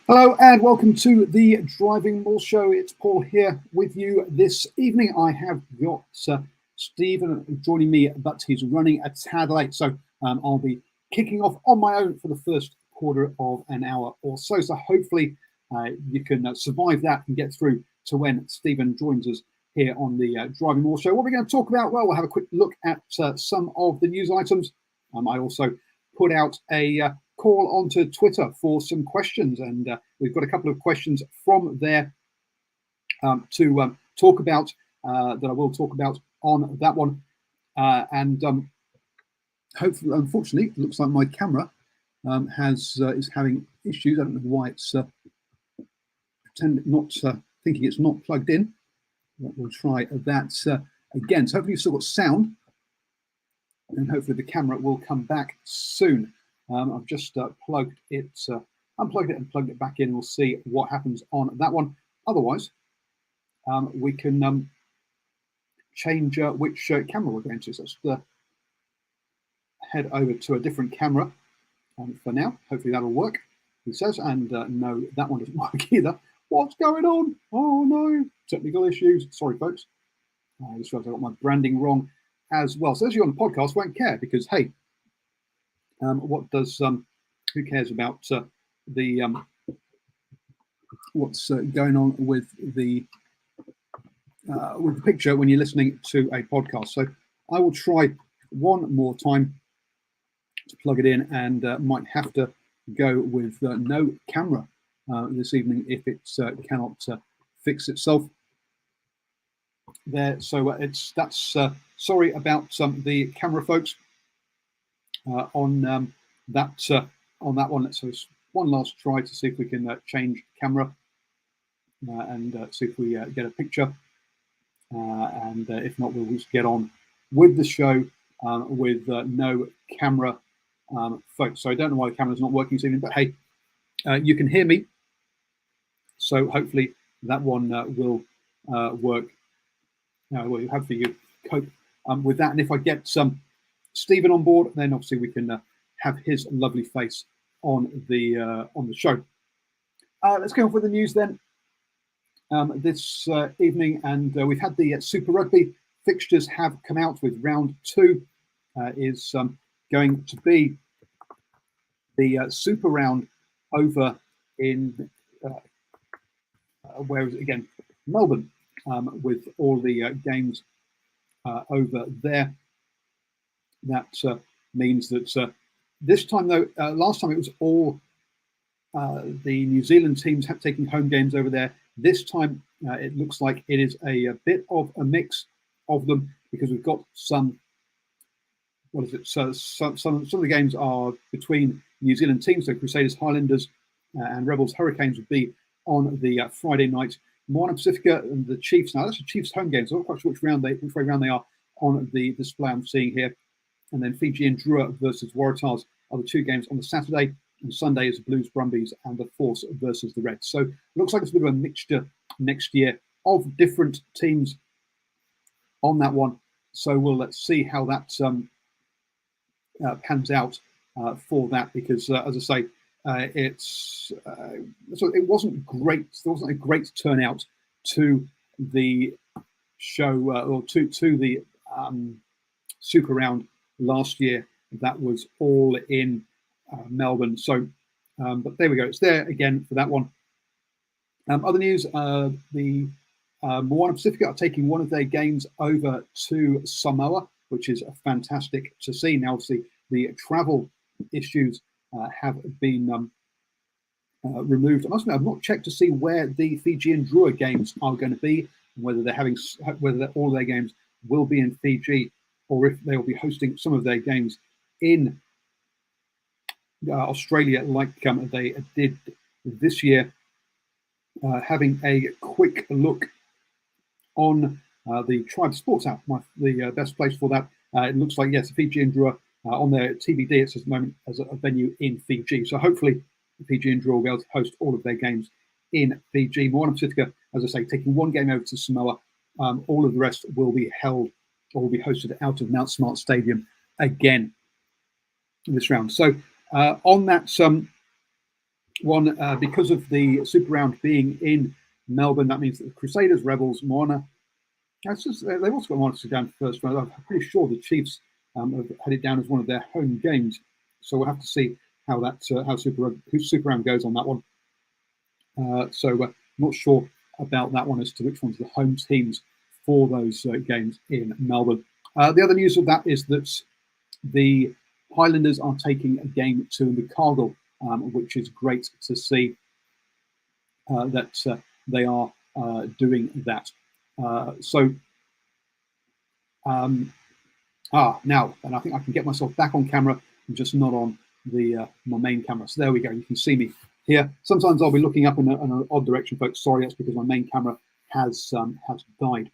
Hello and welcome to the DrivingMaul show. It's Paul here with you this evening. I have got Stephen joining me, but he's running a tad late, so I'll be kicking off on my own for the first quarter of an hour or so. So hopefully you can survive that and get through to when Stephen joins us here on the DrivingMaul show. What we're going to talk about? Well, we'll have a quick look at some of the news items. I also put out a call onto Twitter for some questions, and we've got a couple of questions from there to talk about that I will talk about on that one. And hopefully, unfortunately, it looks like my camera is having issues. I don't know why it's thinking it's not plugged in. But we'll try that again. So hopefully you've still got sound, and hopefully the camera will come back soon. I've just unplugged it and plugged it back in. We'll see what happens on that one. Otherwise, we can change which camera we're going to. So let's head over to a different camera for now. Hopefully that'll work, he says. And no, that one doesn't work either. What's going on? Oh no, technical issues. Sorry, folks. I just realized I got my branding wrong as well. So those of you on the podcast won't care because, hey, what does who cares about the what's going on with the picture when you're listening to a podcast? So I will try one more time to plug it in, and might have to go with no camera this evening if it cannot fix itself there. So that's sorry about the camera, folks. On that one, let's have one last try to see if we can change camera and see if we get a picture. And if not, we'll just get on with the show with no camera, folks. So I don't know why the camera's not working this evening, but hey, you can hear me. So hopefully that one will work. Well, hopefully you cope with that. And if I get some Stephen on board, then obviously we can have his lovely face on the show. Let's go on with the news then this evening, and we've had the Super Rugby fixtures have come out with round 2 is going to be the Super round over in where is it again? Melbourne, with all the games over there. That means that this time, though, last time it was all the New Zealand teams taking home games over there. This time it looks like it is a bit of a mix of them, because we've got some. What is it? So some of the games are between New Zealand teams. So Crusaders, Highlanders, and Rebels, Hurricanes would be on the Friday night. Moana Pacifica and the Chiefs. Now that's the Chiefs' home game, so I'm not quite sure which way round they are on the display I'm seeing here. And then Fiji and Drua versus Waratahs are the 2 games on the Saturday. And Sunday is Blues, Brumbies, and the Force versus the Reds. So it looks like it's a bit of a mixture next year of different teams on that one. So let's see how that pans out for that, because as I say, it wasn't great. There wasn't a great turnout to the show or to the Super round last year. That was all in Melbourne. So, but there we go. It's there again for that one. Other news: the Moana Pacifica are taking one of their games over to Samoa, which is fantastic to see. Now, obviously, the travel issues have been removed. I must admit, I've not checked to see where the Fiji and Drua games are going to be, and whether all their games will be in Fiji, or if they will be hosting some of their games in Australia, like they did this year. Having a quick look on the Tribe Sports app, the best place for that. It looks like, yes, Fiji and Drua on their TBD, it says at the moment as a venue in Fiji. So hopefully Fiji and Drua will be able to host all of their games in Fiji. Moana Pacifica, as I say, taking one game over to Samoa. All of the rest will be held or will be hosted out of Mount Smart Stadium again this round. So on that one, because of the Super Round being in Melbourne, that means that the Crusaders, Rebels, Moana, they've also got Moana to go down to the first round. I'm pretty sure the Chiefs have had it down as one of their home games. So we'll have to see how that how Super Round goes on that one. Not sure about that one as to which ones the home teams for those games in Melbourne. The other news of that is that the Highlanders are taking a game to Invercargill, which is great to see that they are doing that. Now, and I think I can get myself back on camera, and just not on the my main camera. So there we go. You can see me here. Sometimes I'll be looking up in an odd direction, folks. Sorry, that's because my main camera has died.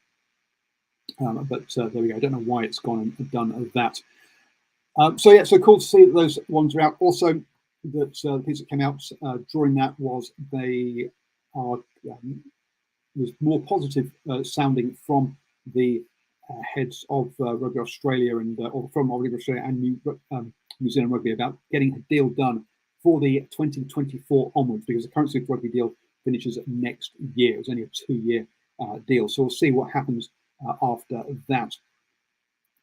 But there we go. I don't know why it's gone and done that. So cool to see that those ones are out. Also, that the piece that came out during that was they are was more positive sounding from the heads of Rugby Australia and or from Rugby Australia and New Zealand Rugby about getting a deal done for the 2024 onwards, because the current Super Rugby deal finishes next year. It's only a 2-year deal, so we'll see what happens after that.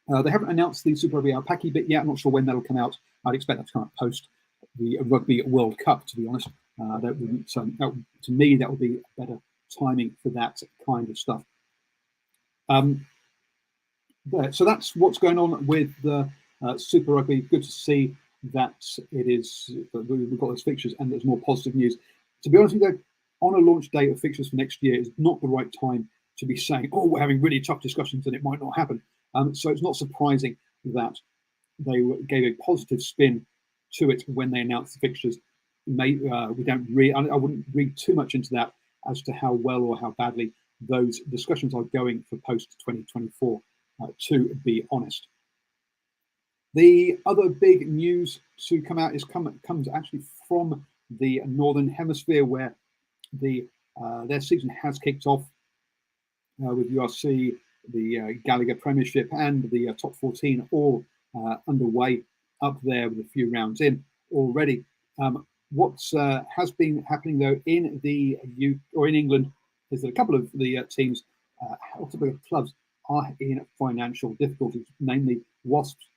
They haven't announced the Super Rugby Aupaki bit yet. I'm not sure when that'll come out. I'd expect that to come out post the Rugby World Cup, to be honest. That wouldn't, to me, that would be better timing for that kind of stuff. So that's what's going on with the Super Rugby. Good to see that it is we've got those fixtures and there's more positive news. To be honest with you, on a launch date of fixtures for next year is not the right time to be saying, oh, we're having really tough discussions and it might not happen. So it's not surprising that they gave a positive spin to it when they announced the fixtures. I wouldn't read too much into that as to how well or how badly those discussions are going for post 2024, to be honest. The other big news to come out comes actually from the Northern Hemisphere, where their season has kicked off with URC, the Gallagher Premiership, and the top 14 all underway up there with a few rounds in already. What has been happening though in in England is that a couple of the teams, clubs, are in financial difficulties, namely Wasps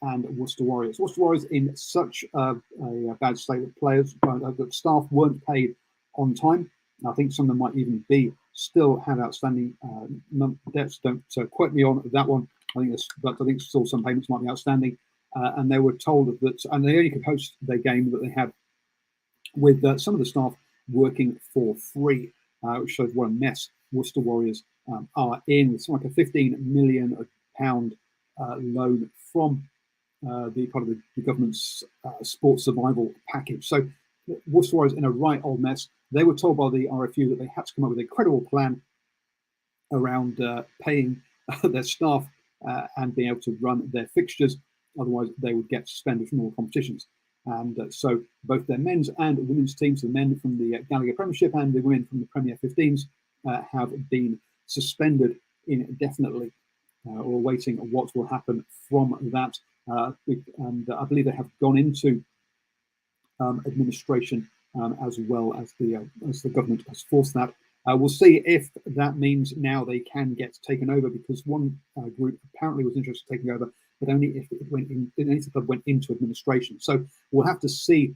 and Worcester Warriors. Worcester Warriors in such a bad state of players that staff weren't paid on time. I think some of them might even be still have outstanding debts. Don't quote me on that one. I think still some payments might be outstanding. And they were told that, and they only could host their game that they had with some of the staff working for free, which shows what a mess Worcester Warriors are in, with something like a £15 million loan from the part of the government's sports survival package. So Worcester Warriors in a right old mess. They were told by the RFU that they had to come up with a credible plan around paying their staff and being able to run their fixtures. Otherwise, they would get suspended from all competitions. And so both their men's and women's teams, the men from the Gallagher Premiership and the women from the Premier 15s, have been suspended indefinitely, or awaiting what will happen from that. And I believe they have gone into administration as well as the government has forced that. We'll see if that means now they can get taken over, because one group apparently was interested in taking over, but only if it went in, if the club went into administration. So we'll have to see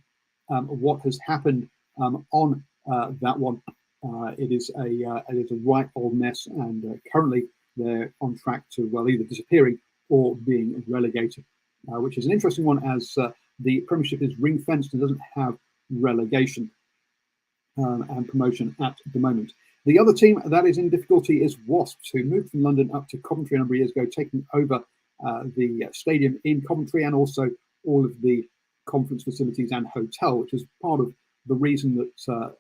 what has happened on that one. It is a right old mess, and currently they're on track to either disappearing or being relegated, which is an interesting one, as the Premiership is ring fenced and doesn't have relegation and promotion at the moment. The other team that is in difficulty is Wasps, who moved from London up to Coventry a number of years ago, taking over the stadium in Coventry and also all of the conference facilities and hotel, which is part of the reason that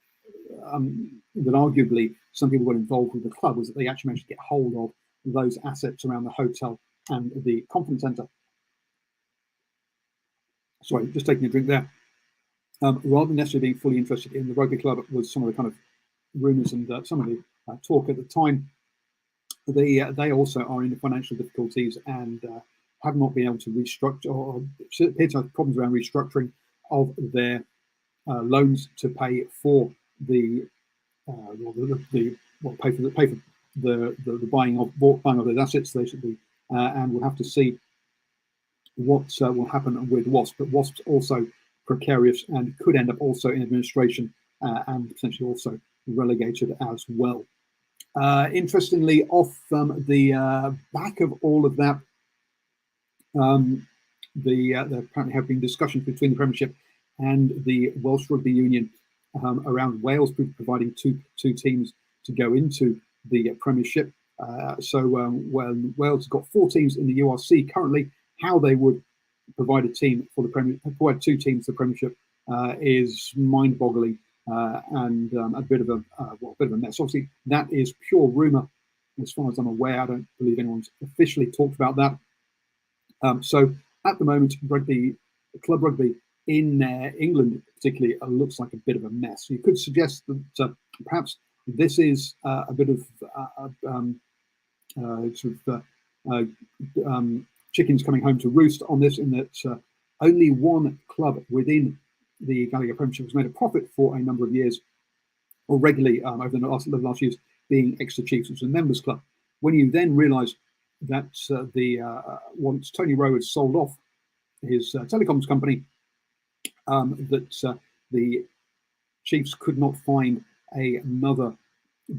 that arguably some people got involved with the club, was that they actually managed to get hold of those assets around the hotel and the conference centre. Sorry, just taking a drink there. Rather than necessarily being fully interested in the rugby club, was some of the kind of rumours and some of the talk at the time. They also are in financial difficulties and have not been able to restructure, or appear to have problems around restructuring of their loans to pay for the pay for the buying of those assets, basically, and we'll have to see what will happen with WASP. But WASP's also precarious and could end up also in administration and potentially also relegated as well. Interestingly, off the back of all of that, there apparently have been discussions between the Premiership and the Welsh Rugby Union around Wales providing two teams to go into the Premiership. When Wales has got 4 teams in the URC currently, how they would provide a team for the provide 2 teams for the Premiership is mind-boggling and a bit of a mess. Obviously, that is pure rumour, as far as I'm aware. I don't believe anyone's officially talked about that. So at the moment, club rugby in England particularly looks like a bit of a mess. You could suggest that perhaps this is a bit of chickens coming home to roost on this, in that only one club within the Gallagher Premiership has made a profit for a number of years, or regularly over the last years, being Exeter Chiefs, which is a members club. When you then realise that once Tony Rowe had sold off his telecoms company, that the Chiefs could not find another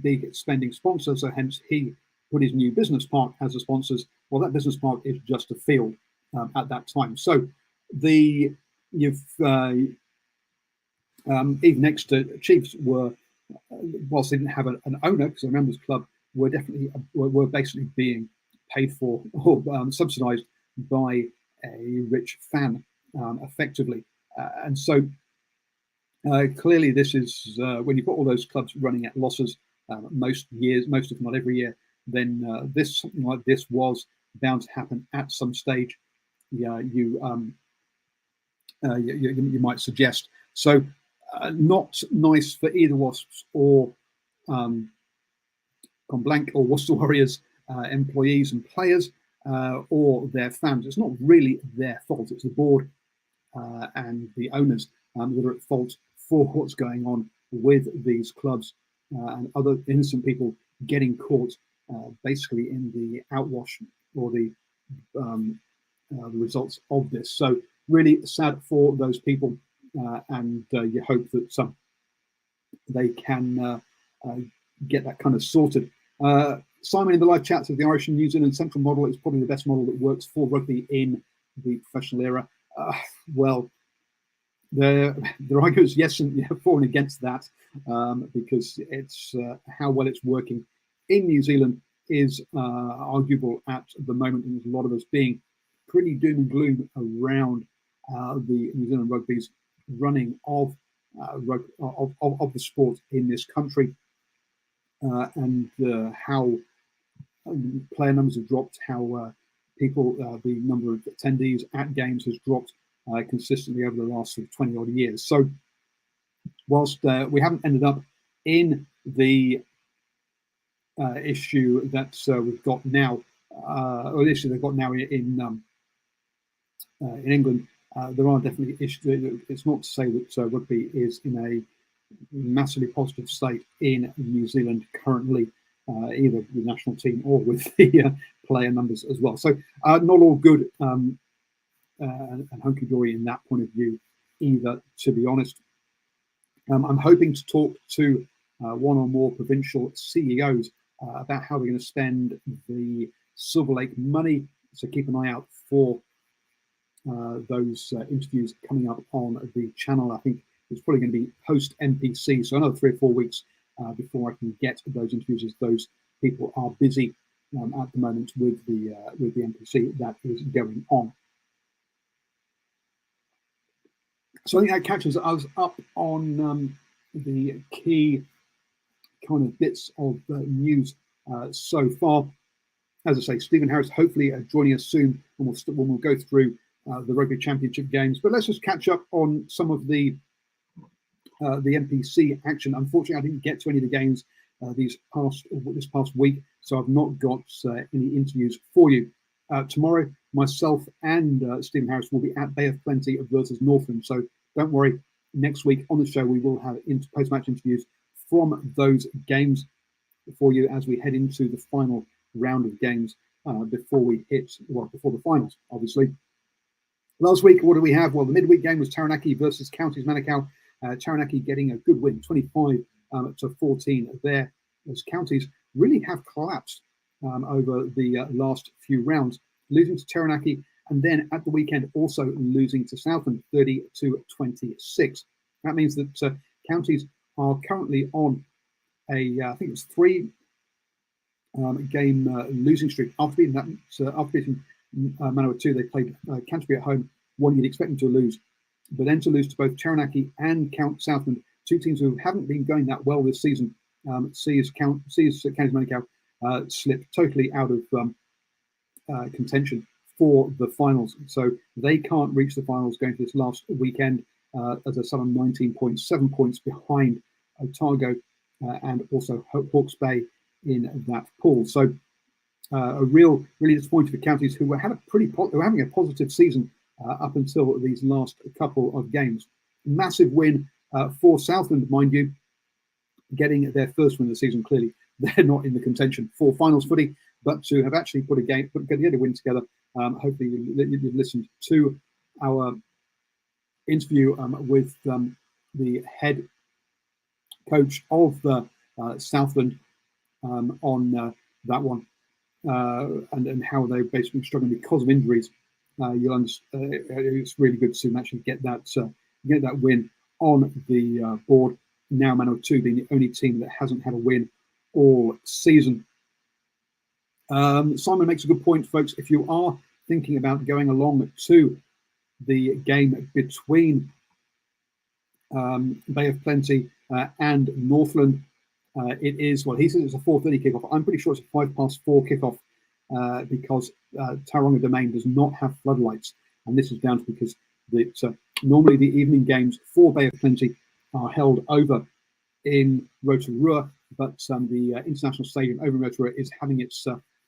big spending sponsor, so hence he put his new business park as a sponsors. Well, that business park is just a field at that time. So even next to Chiefs were, whilst they didn't have an owner, because the members club were basically being paid for or subsidised by a rich fan, effectively, and so clearly this is when you've got all those clubs running at losses most if not every year, then something like this was bound to happen at some stage. You might suggest. So not nice for either Wasps or Con Blanc or Worcester Warriors employees and players or their fans. It's not really their fault. It's the board and the owners that are at fault for what's going on with these clubs and other innocent people getting caught basically in the outwash or the results of this. So really sad for those people, and you hope that they can get that kind of sorted. Simon in the live chat says the Irish and New Zealand central model is probably the best model that works for rugby in the professional era. Well, there are arguments yes and for and against that, because it's how well it's working in New Zealand is arguable at the moment, and there's a lot of us being pretty doom and gloom around the New Zealand rugby's running of the sport in this country, and how player numbers have dropped, how the number of attendees at games has dropped consistently over the last 20 odd years. So whilst we haven't ended up in the issue that we've got now, or the issue they've got now in England, there are definitely issues. It's not to say that rugby is in a massively positive state in New Zealand currently, either with the national team or with the player numbers as well. So not all good and hunky-dory in that point of view either, to be honest. I'm hoping to talk to one or more provincial CEOs about how we're going to spend the Silver Lake money. So keep an eye out for those interviews coming up on the channel. I think it's probably going to be post NPC, so another 3 or 4 weeks before I can get those interviews, as those people are busy at the moment with the NPC that is going on. So I think that catches us up on the key kind of bits of news so far. As I say, Stephen Harris hopefully joining us soon, when we'll go through the Rugby Championship games. But let's just catch up on some of the NPC action. Unfortunately, I didn't get to any of the games this past week, so I've not got any interviews for you. Tomorrow, myself and Stephen Harris will be at Bay of Plenty versus Northland, so don't worry, next week on the show, we will have post-match interviews from those games for you as we head into the final round of games before the finals, obviously. Last week, what do we have? Well, the midweek game was Taranaki versus Counties Manukau. Taranaki getting a good win, 25 to 14 there, as Counties really have collapsed over the last few rounds, losing to Taranaki, and then at the weekend also losing to Southland 30 to 26. That means that Counties are currently on I think it was 3 game losing streak. After beating Manukau, they played Canterbury at home, one you'd expect them to lose, but then to lose to both Taranaki and Southland, two teams who haven't been going that well this season, sees Counties Manukau slip totally out of contention for the finals. So they can't reach the finals going to this last weekend, as I said, on 19.7 points behind Otago and also Hawke's Bay in that pool. So really disappointed for Counties, who were having a positive season up until these last couple of games. Massive win for Southland, mind you, getting their first win of the season. Clearly, they're not in the contention for finals footy, but to have actually put a win together. Hopefully, you've listened to our interview with the head coach of Southland on that one, and how they're basically struggling because of injuries. It's really good to see them actually get that win on the board. Now Manukau being the only team that hasn't had a win all season. Simon makes a good point, folks. If you are thinking about going along to the game between Bay of Plenty and Northland, it is, well, he says it's a 4:30 kickoff. I'm pretty sure it's a 4:05 kickoff because Tauranga Domain does not have floodlights, and this is down to because normally the evening games for Bay of Plenty are held over in Rotorua, but the International Stadium over in Rotorua is having its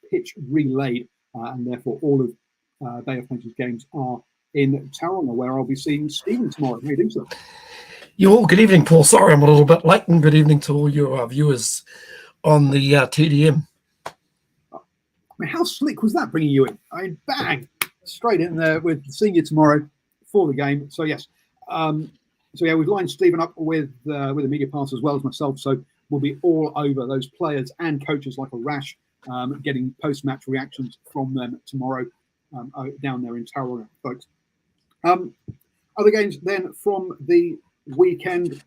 pitch relayed, and therefore all of Bay of Plenty's games are in Tauranga, where I'll be seeing Stephen tomorrow. How are you doing, sir? Good evening, Paul. Sorry I'm a little bit late, and good evening to all your viewers on the TDM. I mean, how slick was that bringing you in? I mean, bang, straight in there with seeing you tomorrow for the game. So yes, we've lined Stephen up with a media pass as well as myself. So we'll be all over those players and coaches like a rash, getting post-match reactions from them tomorrow down there in Tauranga, folks. Other games then from the weekend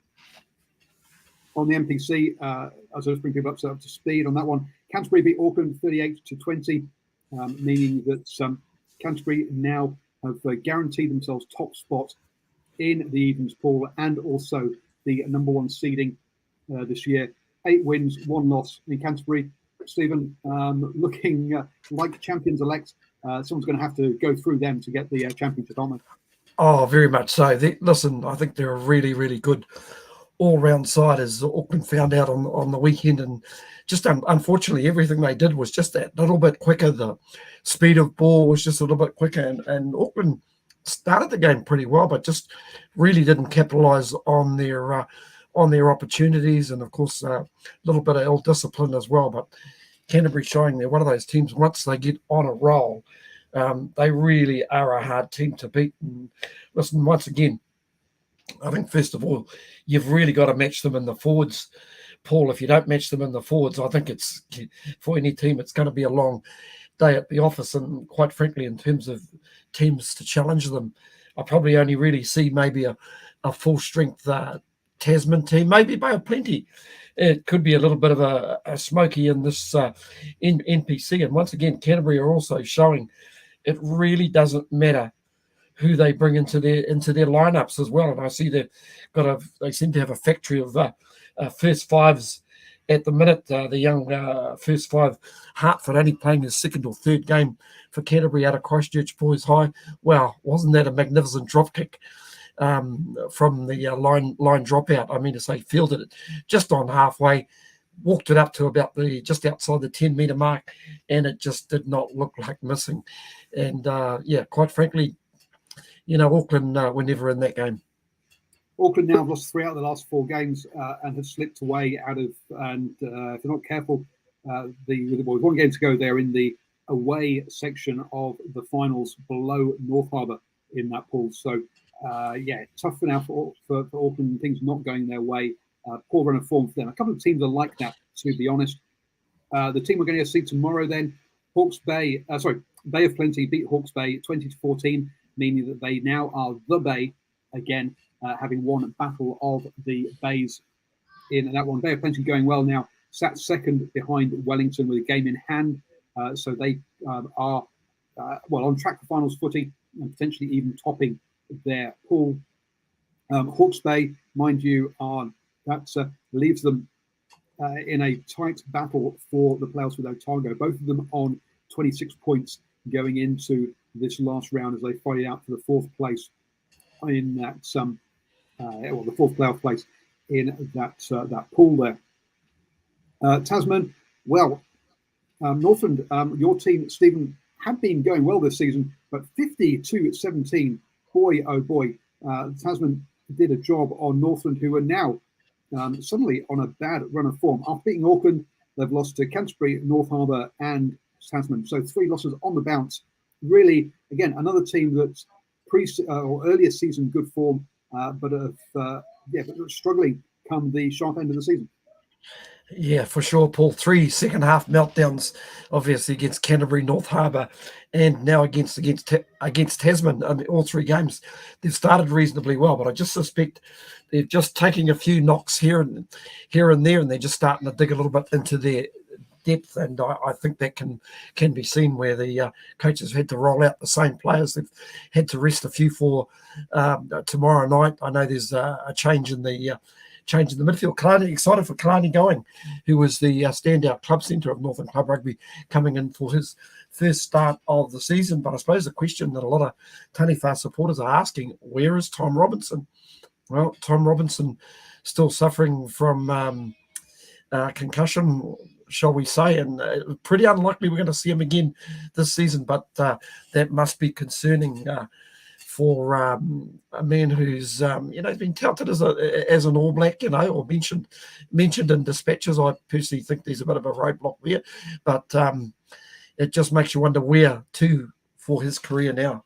on the MPC, as I was bring people up to speed on that one. Canterbury beat Auckland 38 to 20, meaning that Canterbury now have guaranteed themselves top spot in the Evens pool and also the number 1 seeding this year. 8 wins, 1 loss in Canterbury. Stephen, looking like champions elect. Someone's going to have to go through them to get the championship, aren't they? Oh, very much so. Listen, I think they're a really, really good all-round side, as Auckland found out on the weekend, and just unfortunately everything they did was just that little bit quicker. The speed of ball was just a little bit quicker, and Auckland started the game pretty well, but just really didn't capitalise on their opportunities, and of course a little bit of ill-discipline as well. But Canterbury showing they're one of those teams, once they get on a roll, they really are a hard team to beat. And listen, once again, I think first of all, you've really got to match them in the forwards, Paul. If you don't match them in the forwards, I think it's, for any team, it's going to be a long day at the office. And quite frankly, in terms of teams to challenge them, I probably only really see maybe a full-strength Tasman team, maybe Bay of Plenty. It could be a little bit of a smoky in this in NPC. And once again, Canterbury are also showing it really doesn't matter who they bring into their lineups as well. And I see they seem to have a factory of first fives at the minute. The young first five, Hartford, only playing his 2nd or 3rd game for Canterbury out of Christchurch Boys High. Wow, wasn't that a magnificent drop kick from the line dropout? I mean to say, fielded it just on halfway, walked it up to about just outside the 10-metre mark, and it just did not look like missing. And quite frankly, Auckland were never in that game. Auckland now have lost 3 out of the last 4 games and have slipped away out of, and if they're not careful, with 1 game to go, they're in the away section of the finals below North Harbour in that pool. So, tough for now for Auckland, things not going their way. Poor run of form for them. A couple of teams are like that, to be honest. The team we're going to see tomorrow then, Bay of Plenty beat Hawke's Bay 20-14, meaning that they now are the Bay again, having won Battle of the Bays in that one. Bay of Plenty going well now, sat second behind Wellington with a game in hand. So they are on track for finals footy and potentially even topping their pool. Hawke's Bay, mind you, leaves them in a tight battle for the playoffs with Otago. Both of them on 26 points going into this last round as they fight it out for the 4th place in that the 4th playoff place in that pool there. Tasman, Northland, your team, Stephen, had been going well this season, but 50-17, boy oh boy, Tasman did a job on Northland, who are now suddenly on a bad run of form. After beating Auckland, they've lost to Canterbury, North Harbour and Tasman. So 3 losses on the bounce. Really, again, another team that's earlier season good form, but struggling come the sharp end of the season. Yeah, for sure, Paul. 3 second half meltdowns, obviously against Canterbury, North Harbour, and now against Tasman. I mean, all 3 games, they've started reasonably well, but I just suspect they're just taking a few knocks here and there, and they're just starting to dig a little bit into their depth. And I think that can be seen where the coaches have had to roll out the same players. They've had to rest a few for tomorrow night. I know there's a change in the midfield. Kalani, excited for Kalani going, who was the standout club centre of Northern Club Rugby, coming in for his first start of the season. But I suppose the question that a lot of Taniwha supporters are asking, where is Tom Robinson? Well, Tom Robinson still suffering from concussion, shall we say, and pretty unlikely we're going to see him again this season, but that must be concerning for a man who's been touted as an All Black, or mentioned in dispatches. I personally think there's a bit of a roadblock there, but it just makes you wonder where to for his career now.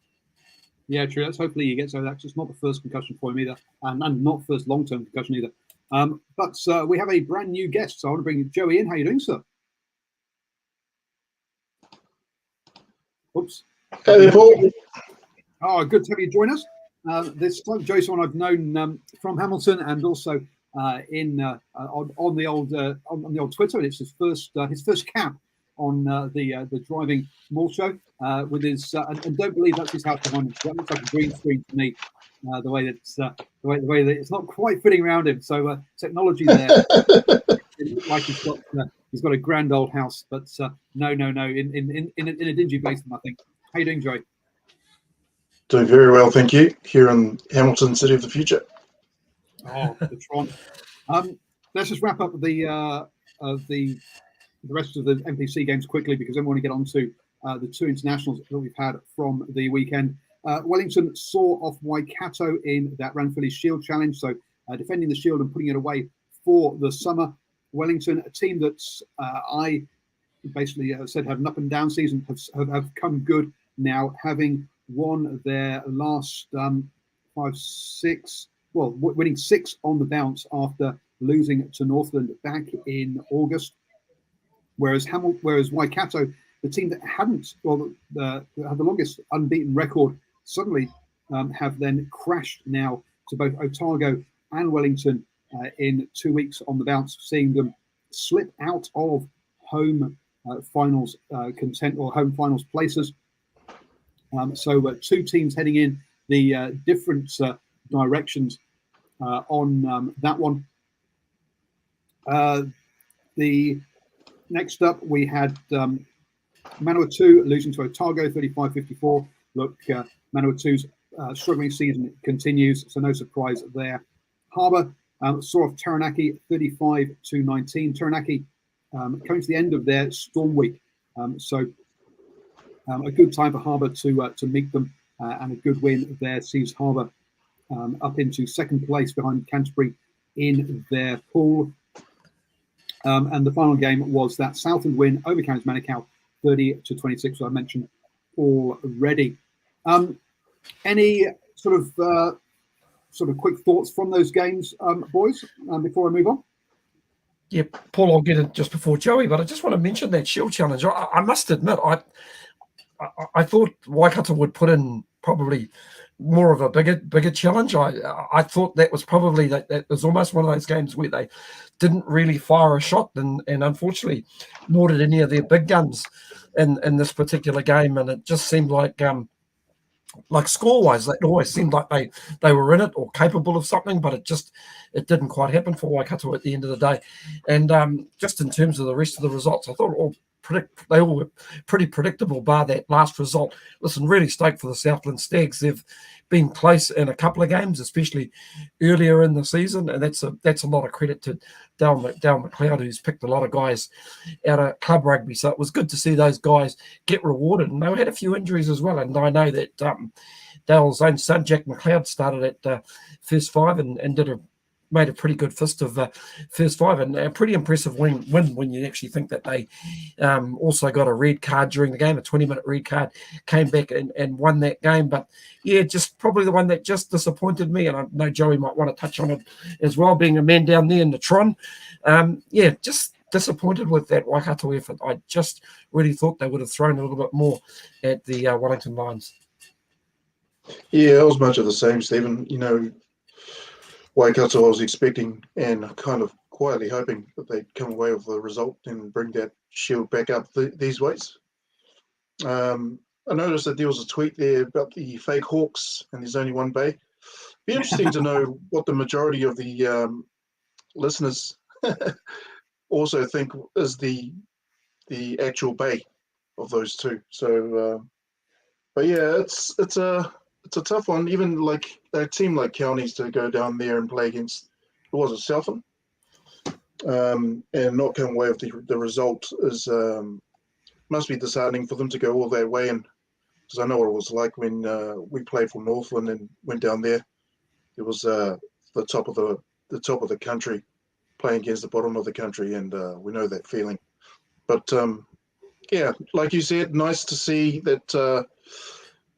Yeah, true. Let's hopefully he gets over that. It's not the first concussion for him either, and not first long-term concussion either. But we have a brand new guest, so I want to bring Joey in. How are you doing, sir? Oops. Hey there, Paul. Oh, good to have you join us. This time, Joey's someone I've known from Hamilton and also on the old Twitter. And it's his first cap on the DrivingMaul show with his and don't believe that's his house behind him. That looks like a green screen to me. The way that it's not quite fitting around him. So technology there. It looks like he's got a grand old house, but no, in a dingy basement, I think. How you doing, Joey? Doing very well, thank you. Here in Hamilton, City of the Future. Oh, the Tron. Let's just wrap up the rest of the NPC games quickly, because I want to get on to the 2 internationals that we've had from the weekend. Wellington saw off Waikato in that Ranfurly Shield Challenge, so defending the Shield and putting it away for the summer. Wellington, a team that I basically said had an up and down season, have come good now, having won their last 5-6, winning 6 on the bounce after losing to Northland back in August. Whereas Waikato, the team that had the longest unbeaten record, suddenly have then crashed now to both Otago and Wellington in 2 weeks on the bounce, seeing them slip out of home finals home finals places. So 2 teams heading in the different directions on that one. The next up, we had Manukau losing to Otago 35-54. Look, Manukau's struggling season continues, so no surprise there. Harbour saw off Taranaki 35-19. Taranaki coming to the end of their storm week, so a good time for Harbour to meet them, and a good win there sees Harbour up into second place behind Canterbury in their pool. And the final game was that Southland win over Counties Manukau, 30-26, which I mentioned already. Any sort of quick thoughts from those games, boys, before I move on? Yeah, Paul, I'll get it just before Joey, but I just want to mention that Shield Challenge. I must admit, I thought Waikato would put in probably more of a bigger challenge. I thought that was probably that was almost one of those games where they didn't really fire a shot, and unfortunately, nor did any of their big guns in this particular game. And it just seemed like score-wise, it always seemed like they were in it or capable of something, but it didn't quite happen for Waikato at the end of the day. And just in terms of the rest of the results, I thought they all were pretty predictable, bar that last result. Listen, really stoked for the Southland Stags. They've been close in a couple of games, especially earlier in the season, and that's a lot of credit to Dale McLeod, who's picked a lot of guys out of club rugby. So it was good to see those guys get rewarded, and they had a few injuries as well. And I know that Dale's own son, Jack McLeod, started at first five and made a pretty good fist of first five, and a pretty impressive win when you actually think that they also got a red card during the game, a 20-minute red card, came back and won that game. But yeah, just probably the one that just disappointed me, and I know Joey might want to touch on it as well, being a man down there in the Tron. Yeah, just disappointed with that Waikato effort. I just really thought they would have thrown a little bit more at the Wellington Lions. Yeah, it was much of the same, Stephen. Waikato I was expecting and kind of quietly hoping that they'd come away with the result and bring that Shield back up these ways. I noticed that there was a tweet there about the fake Hawks and there's only one bay. Be interesting to know what the majority of the listeners also think is the actual bay of those two. So, but yeah, it's a tough one. Even like a team like Counties to go down there and play against, was it Southland, and not come away with the result is must be disheartening for them to go all that way. And because I know what it was like when we played for Northland and went down there, it was the top of the country playing against the bottom of the country, and we know that feeling. But yeah, like you said, nice to see that.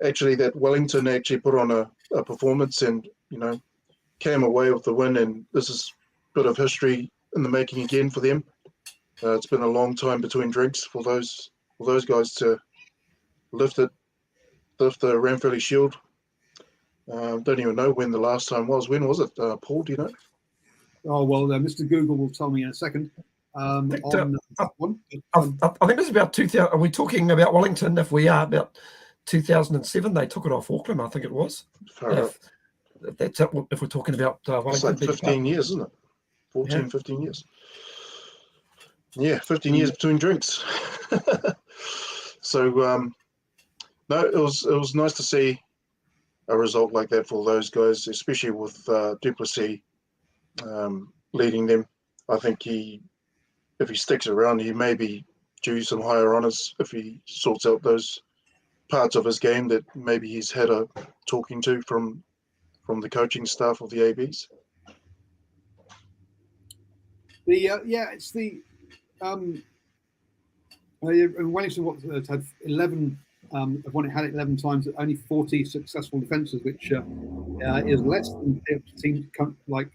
Actually, that Wellington actually put on a performance and, came away with the win. And this is a bit of history in the making again for them. It's been a long time between drinks for those guys to lift the Ranfurly Shield. Don't even know when the last time was. When was it, Paul? Do you know? Oh, well, Mr. Google will tell me in a second. I think it was about 2000. Are we talking about Wellington? If we are, about 2007, they took it off Auckland, I think it was. If we're talking about Wellington. It's like 15 years, isn't it? 14, 15 years. Yeah, 15 years between drinks. So, no, it was nice to see a result like that for those guys, especially with Duplessis leading them. I think if he sticks around, he may be due some higher honours if he sorts out those parts of his game that maybe he's had a talking to from the coaching staff of the ABs. It's the Wellington had 11. When it had it 11 times, only 40 successful defences, which is less than teams like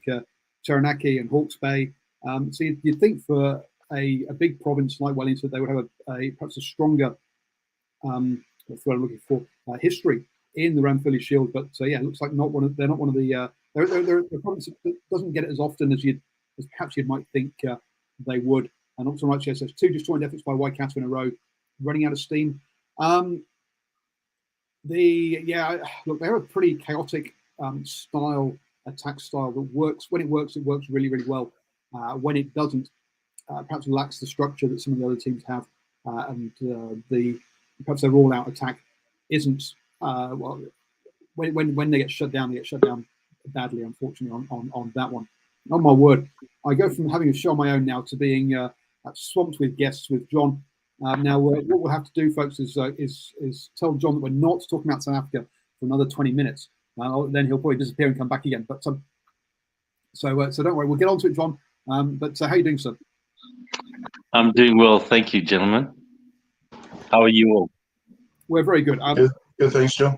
Taranaki and Hawke's Bay. So you'd think for a big province like Wellington, they would have perhaps a stronger. That's what I'm looking for. History in the Ranfurly Shield, but it looks like they're not one of the. They're a province that doesn't get it as often as perhaps you might think they would. And also, right, there's two disjointed efforts by Waikato in a row, running out of steam. Look, they're a pretty chaotic attack style that works. When it works really, really well. When it doesn't, perhaps lacks the structure that some of the other teams have, and perhaps their all-out attack isn't when they get shut down badly, unfortunately, on that one. Oh my word, I go from having a show on my own now to being swamped with guests with John. Now what we'll have to do, folks, is tell John that we're not talking about South Africa for another 20 minutes, then he'll probably disappear and come back again. But so don't worry, we'll get on to it, John. But how are you doing, sir? I'm doing well, thank you, gentlemen. How are you all? We're very good. Good, thanks, John.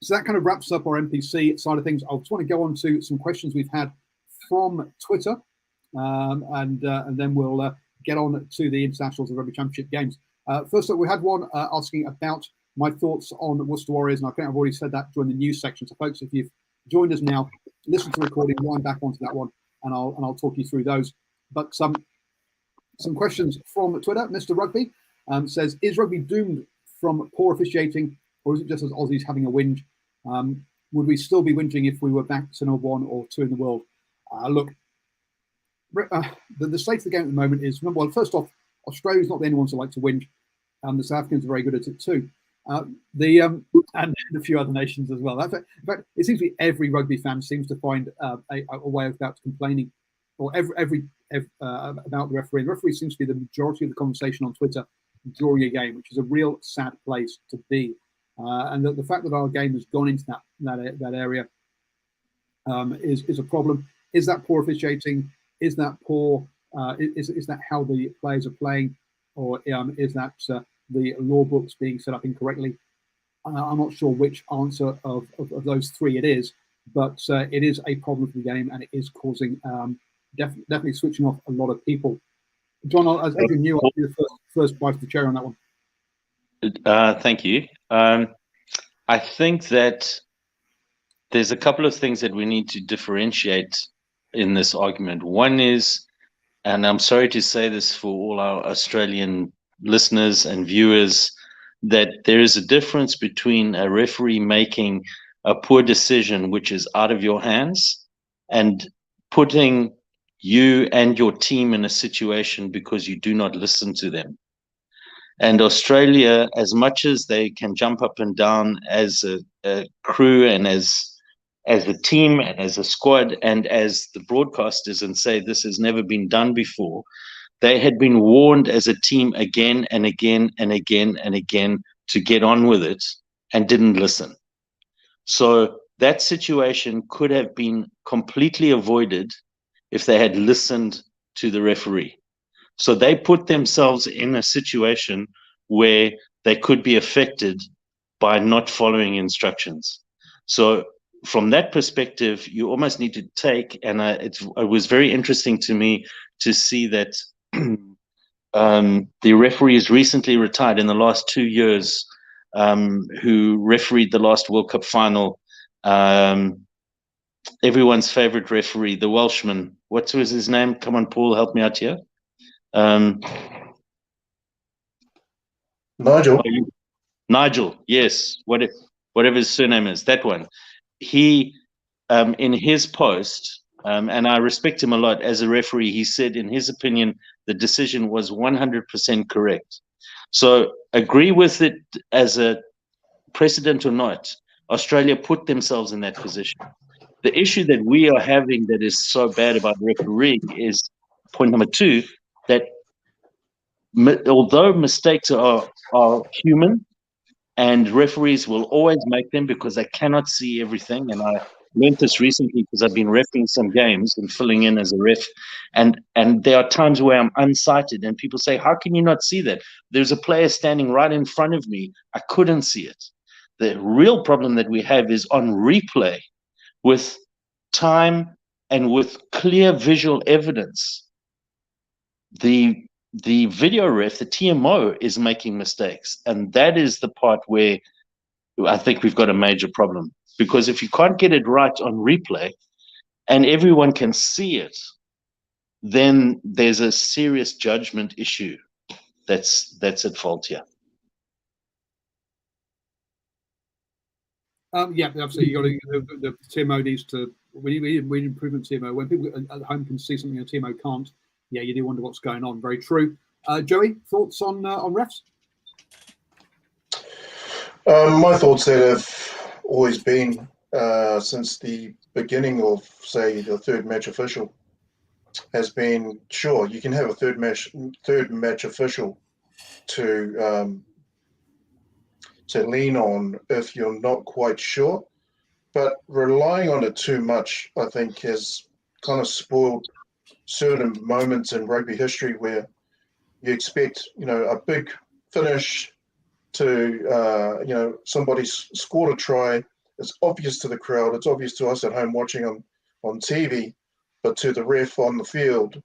So that kind of wraps up our NPC side of things. I just want to go on to some questions we've had from Twitter, and then we'll get on to the internationals and Rugby Championship games. First up, we had one asking about my thoughts on the Worcester Warriors, and I think I've already said that during the news section. So, folks, if you've joined us now, listen to the recording, wind back onto that one, and I'll talk you through those. But some questions from Twitter. Mr. Rugby says, "Is rugby doomed from poor officiating, or is it just as Aussies having a whinge? Would we still be whinging if we were back to number 1 or 2 in the world?" Look, the state of the game at the moment is, number one, first off, Australia's not the only ones who like to whinge. The South Africans are very good at it too. And a few other nations as well. In fact, it seems to be every rugby fan seems to find a way about complaining, or every about the referee. The referee seems to be the majority of the conversation on Twitter during a game, which is a real sad place to be. And the fact that our game has gone into that area is a problem. Is that poor officiating? Is that poor? Is that how the players are playing, or is that the law books being set up incorrectly? I'm not sure which answer of those three it is, but it is a problem for the game, and it is causing definitely switching off a lot of people. John, as you knew, I'll be the first bite of the cherry on that one. Thank you. I think that there's a couple of things that we need to differentiate in this argument. One is, and I'm sorry to say this for all our Australian listeners and viewers, that there is a difference between a referee making a poor decision which is out of your hands and putting you and your team in a situation because you do not listen to them. And Australia, as much as they can jump up and down as a crew and as a team and as a squad and as the broadcasters and say this has never been done before, they had been warned as a team again and again and again and again to get on with it and didn't listen. So that situation could have been completely avoided if they had listened to the referee. So they put themselves in a situation where they could be affected by not following instructions. So from that perspective, you almost need to take, and it was very interesting to me to see that the referees recently retired in the last 2 years, who refereed the last World Cup final. Everyone's favorite referee, the Welshman. What was his name? Come on, Paul, help me out here. Nigel, yes, whatever his surname is, that one. He, in his post, and I respect him a lot as a referee, he said, in his opinion, the decision was 100% correct. So agree with it as a precedent or not, Australia put themselves in that position. The issue that we are having that is so bad about refereeing is point number 2, that although mistakes are human, and referees will always make them because they cannot see everything. And I learned this recently because I've been reffing some games and filling in as a ref. And there are times where I'm unsighted and people say, how can you not see that? There's a player standing right in front of me. I couldn't see it. The real problem that we have is on replay with time and with clear visual evidence. The video ref, the TMO, is making mistakes. And that is the part where I think we've got a major problem. Because if you can't get it right on replay and everyone can see it, then there's a serious judgment issue that's at fault here. Yeah, absolutely. You got to, the TMO needs to. We need improvement TMO. When people at home can see something a TMO can't, yeah, you do wonder what's going on. Very true. Joey, thoughts on refs? My thoughts there have always been since the beginning of, say, the third match official has been, sure, you can have a third match official to lean on if you're not quite sure, but relying on it too much, I think, has kind of spoiled certain moments in rugby history where you expect, a big finish to, somebody's scored a try. It's obvious to the crowd. It's obvious to us at home watching on TV, but to the ref on the field,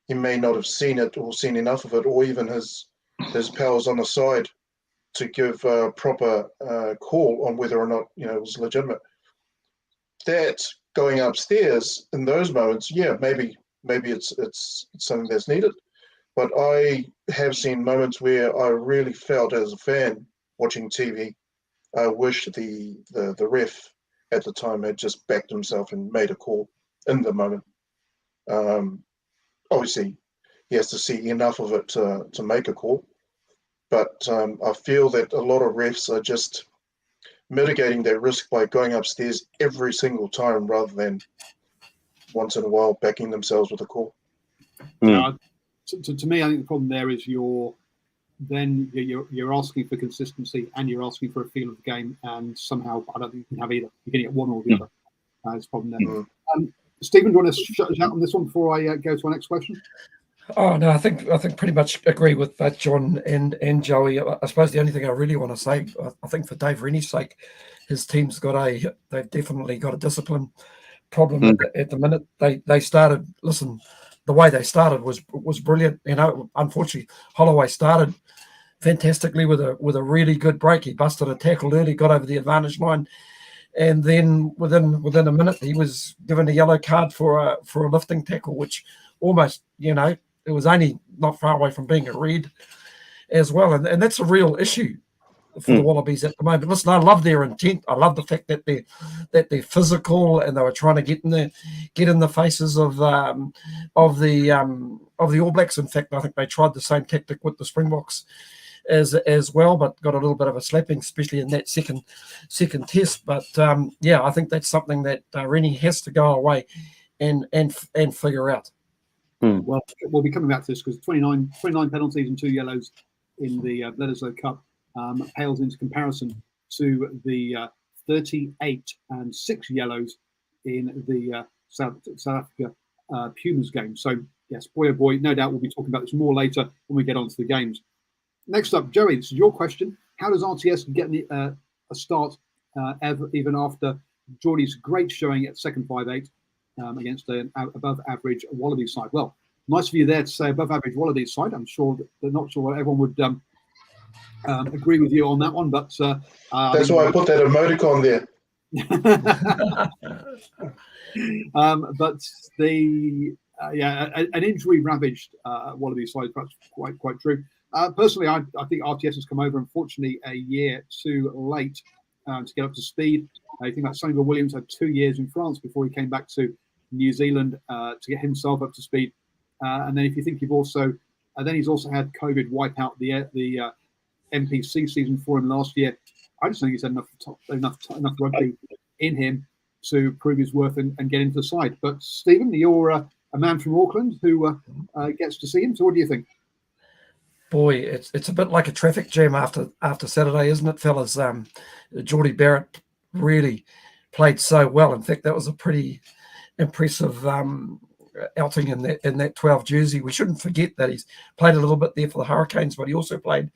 he may not have seen it or seen enough of it, or even his powers on the side to give a proper call on whether or not it was legitimate. That going upstairs in those moments, yeah, maybe it's something that's needed. But I have seen moments where I really felt as a fan watching TV, I wish the ref at the time had just backed himself and made a call in the moment. Obviously, he has to see enough of it to make a call. But I feel that a lot of refs are just mitigating that risk by going upstairs every single time rather than once in a while backing themselves with a call. Yeah, to me, I think the problem there is you're asking for consistency and you're asking for a feel of the game, and somehow I don't think you can have either. You're going to get one or the other. That's the problem there. Stephen, do you want to shut us out on this one before I go to our next question? Oh no, I think pretty much agree with that, John and Joey. I suppose the only thing I really want to say, I think for Dave Rennie's sake, his team's they've definitely got a discipline problem at the minute. They started. Listen, the way they started was brilliant. Unfortunately, Holloway started fantastically with a really good break. He busted a tackle early, got over the advantage line, and then within a minute he was given a yellow card for a lifting tackle, which almost it was only not far away from being a red as well, and that's a real issue for the Wallabies at the moment. Listen, I love their intent. I love the fact that they're physical and they were trying to get in the faces of the All Blacks. In fact, I think they tried the same tactic with the Springboks as well, but got a little bit of a slapping, especially in that second test. But I think that's something that Rennie has to go away and figure out. Well, we'll be coming back to this because 29 penalties and 2 yellows in the Bledisloe Cup pales into comparison to the 38 and 6 yellows in the South Africa Pumas game. So, yes, boy oh boy, no doubt we'll be talking about this more later when we get on to the games. Next up, Joey, this is your question. How does RTS get a start even after Geordie's great showing at second 5/8 against an above-average Wallaby side? Well, nice of you there to say above-average Wallaby side. I'm sure not sure everyone would agree with you on that one, but that's why I put that emoticon there. But an injury-ravaged Wallaby side, perhaps quite true. Personally, I think RTS has come over, unfortunately, a year too late to get up to speed. I think that Sonny Williams had 2 years in France before he came back to New Zealand to get himself up to speed. And then if you think he's also had COVID wipe out the NPC season for him last year. I just think he's had enough rugby in him to prove his worth and get into the side. But Stephen, you're a man from Auckland who gets to see him. So what do you think? Boy, it's a bit like a traffic jam after Saturday, isn't it, fellas? Geordie Barrett really played so well. In fact, that was a pretty impressive outing in that 12 jersey. We shouldn't forget that he's played a little bit there for the Hurricanes, but he also played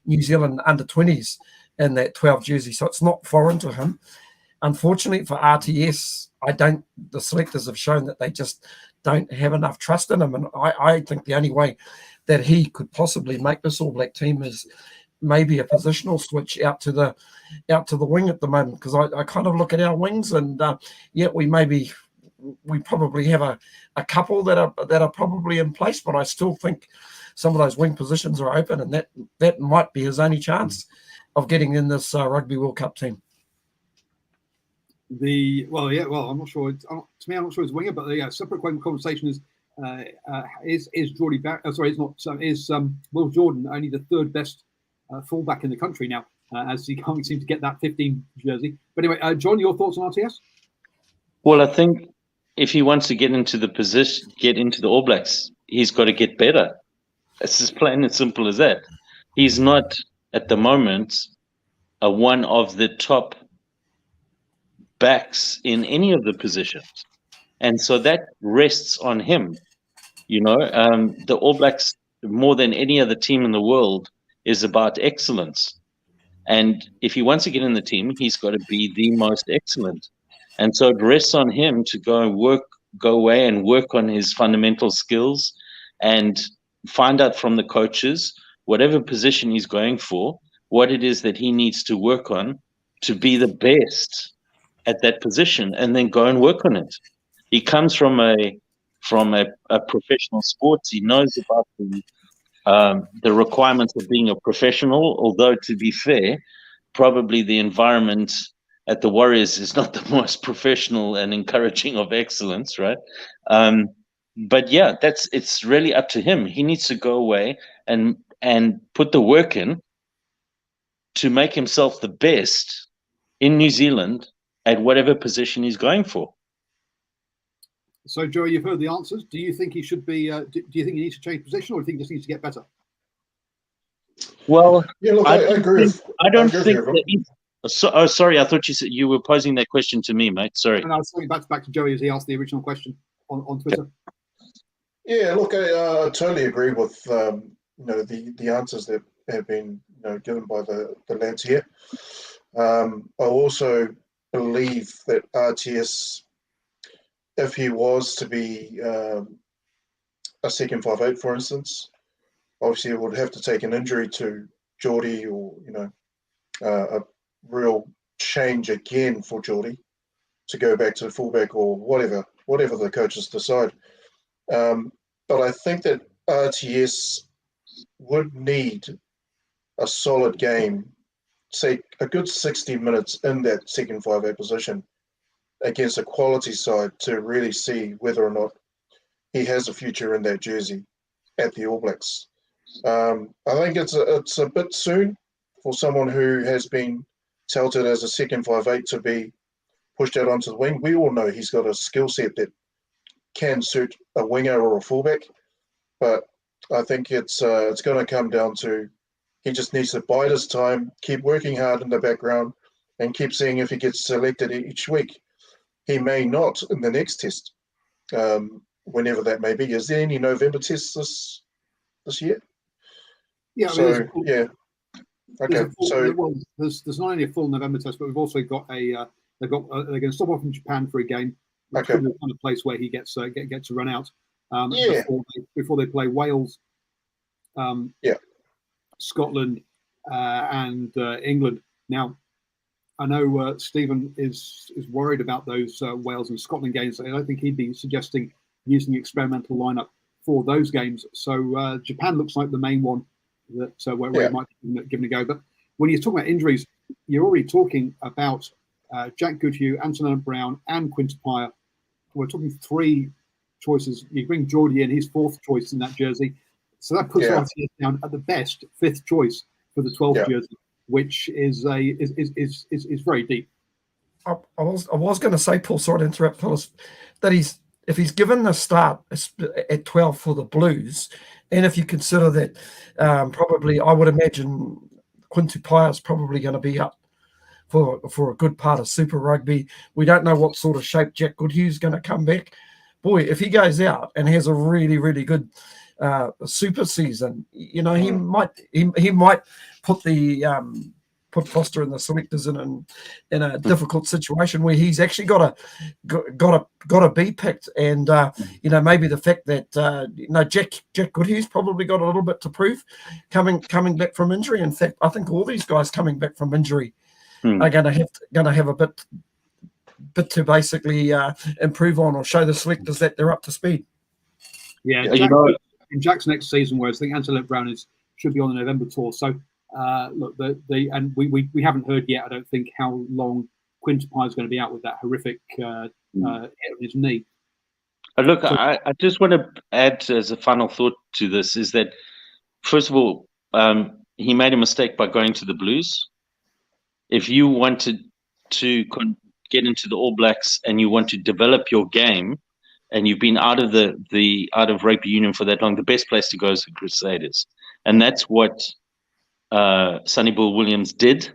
New Zealand under-20s in that 12 jersey, so it's not foreign to him. Unfortunately for RTS, the selectors have shown that they just don't have enough trust in him, and I think the only way that he could possibly make this All Black team is maybe a positional switch out to the wing at the moment, because I kind of look at our wings and we probably have a couple that are probably in place, but I still think some of those wing positions are open, and that might be his only chance of getting in this Rugby World Cup team. I'm not sure. To me, I'm not sure it's winger, but the separate conversation is Geordie Barrett? Sorry, it's not. Is Will Jordan only the third best fullback in the country now, as he can't seem to get that 15 jersey? But anyway, John, your thoughts on RTS? Well, I think if he wants to get into the position, get into the All Blacks, he's got to get better. It's as plain and simple as that. He's not at the moment one of the top backs in any of the positions. And so that rests on him. The All Blacks, more than any other team in the world, is about excellence. And if he wants to get in the team, he's got to be the most excellent. And so it rests on him to go away and work on his fundamental skills and find out from the coaches, whatever position he's going for, what it is that he needs to work on to be the best at that position, and then go and work on it. He comes from a professional sports. He knows about the requirements of being a professional, although to be fair, probably the environment at the Warriors is not the most professional and encouraging of excellence, right? But yeah, it's really up to him. He needs to go away and put the work in to make himself the best in New Zealand at whatever position he's going for. So, Joey, you've heard the answers. Do you think he should be? Do you think he needs to change position, or do you think he just needs to get better? Well, Yeah, look, I agree. I don't think that. Sorry, I thought you were posing that question to me, mate. Sorry. And I was saying back to Joey as he asked the original question on Twitter. Yeah, look, I totally agree with the answers that have been given by the lads here. I also believe that RTS, if he was to be a second 5'8", for instance, obviously it would have to take an injury to Geordie, or a real change again for Geordie to go back to fullback or whatever the coaches decide. But I think that RTS would need a solid game, say a good 60 minutes in that second 5'8" position against a quality side to really see whether or not he has a future in that jersey at the All Blacks. I think it's a bit soon for someone who has been touted as a second 5'8" to be pushed out onto the wing. We all know he's got a skill set that can suit a winger or a fullback, but I think it's going to come down to he just needs to bide his time, keep working hard in the background, and keep seeing if he gets selected each week. He may not in the next test, whenever that may be. Is there any November tests this year? Yeah, yeah. Okay, there's not only a full November test, but we've also got they're going to stop off in Japan for a game. Which could be the kind of place where he gets to run out before they play Wales, Scotland, and England. Now, I know Stephen is worried about those Wales and Scotland games. I don't think he'd be suggesting using the experimental lineup for those games. So Japan looks like the main one that where it might be given a go. But when you're talking about injuries, you're already talking about Jack Goodhue, Anton Brown, and Quinton Pyer. We're talking three choices. You bring Geordie in, he's fourth choice in that jersey. So that puts RTS down at the best fifth choice for the 12th jersey, which is very deep. I was going to say, Paul, sorry to interrupt, fellas, that if he's given the start at 12 for the Blues, and if you consider that probably, I would imagine Quinton Pyer is probably going to be up for a good part of Super Rugby. We don't know what sort of shape Jack Goodhue is going to come back. Boy, if he goes out and has a really, really good super season, he might put put Foster and the selectors in a difficult situation where he's actually got to be picked. And maybe the fact that Jack Goodhue's probably got a little bit to prove coming back from injury. In fact, I think all these guys coming back from injury are going to have a bit to basically improve on or show the selectors that they're up to speed. Yeah, in Jack's next season, whereas I think Anton Brown should be on the November tour. So look, and we haven't heard yet, I don't think, how long Quinton Pyer is going to be out with that horrific hit on his knee. Look, I just want to add as a final thought to this is that, first of all, he made a mistake by going to the Blues. If you wanted to get into the All Blacks and you want to develop your game, and you've been out of out of rugby union for that long, the best place to go is the Crusaders, and that's what Sonny Bill Williams did.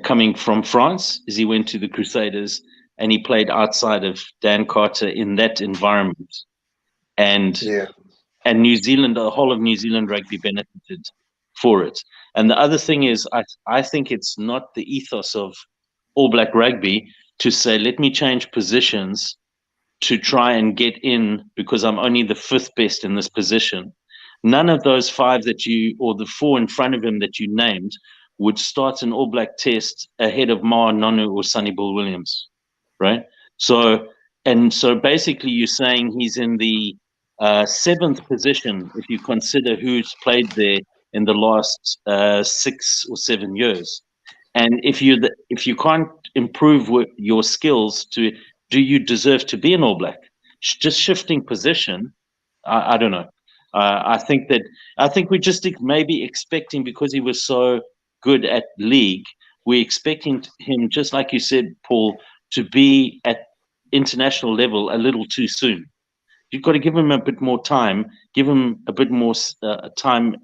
coming from France, is he went to the Crusaders and he played outside of Dan Carter in that environment. And Yeah. and New Zealand, the whole of New Zealand rugby benefited for it. And the other thing is, I think it's not the ethos of All Black rugby to say, let me change positions to try and get in because I'm only the fifth best in this position. None of those five that you, or the four in front of him that you named, would start an All Black test ahead of Ma Nonu or Sonny Bill Williams, right? So basically you're saying he's in the seventh position if you consider who's played there in the last 6 or 7 years. And if you can't improve your skills to, do you deserve to be an All Black? Just shifting position, I don't know. I think we're just maybe expecting, because he was so good at league, we're expecting him, just like you said, Paul, to be at international level a little too soon. You've got to give him a bit more time, give him a bit more time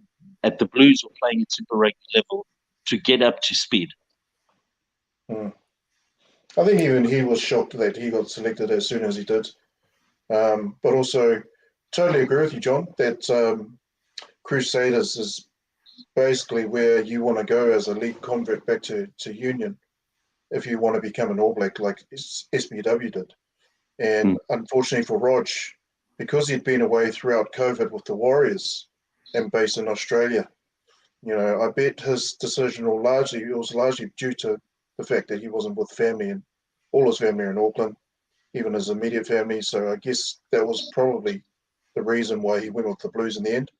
at the Blues or playing at Super Rugby level to get up to speed. I think even he was shocked that he got selected as soon as he did. But also, totally agree with you, John, that Crusaders is basically where you want to go as a league convert back to Union if you want to become an All Black like SBW did. And unfortunately for Rog, because he'd been away throughout COVID with the Warriors and based in Australia, I bet his decision was largely due to the fact that he wasn't with family, and all his family are in Auckland, even his immediate family. So I guess that was probably the reason why he went with the Blues in the end,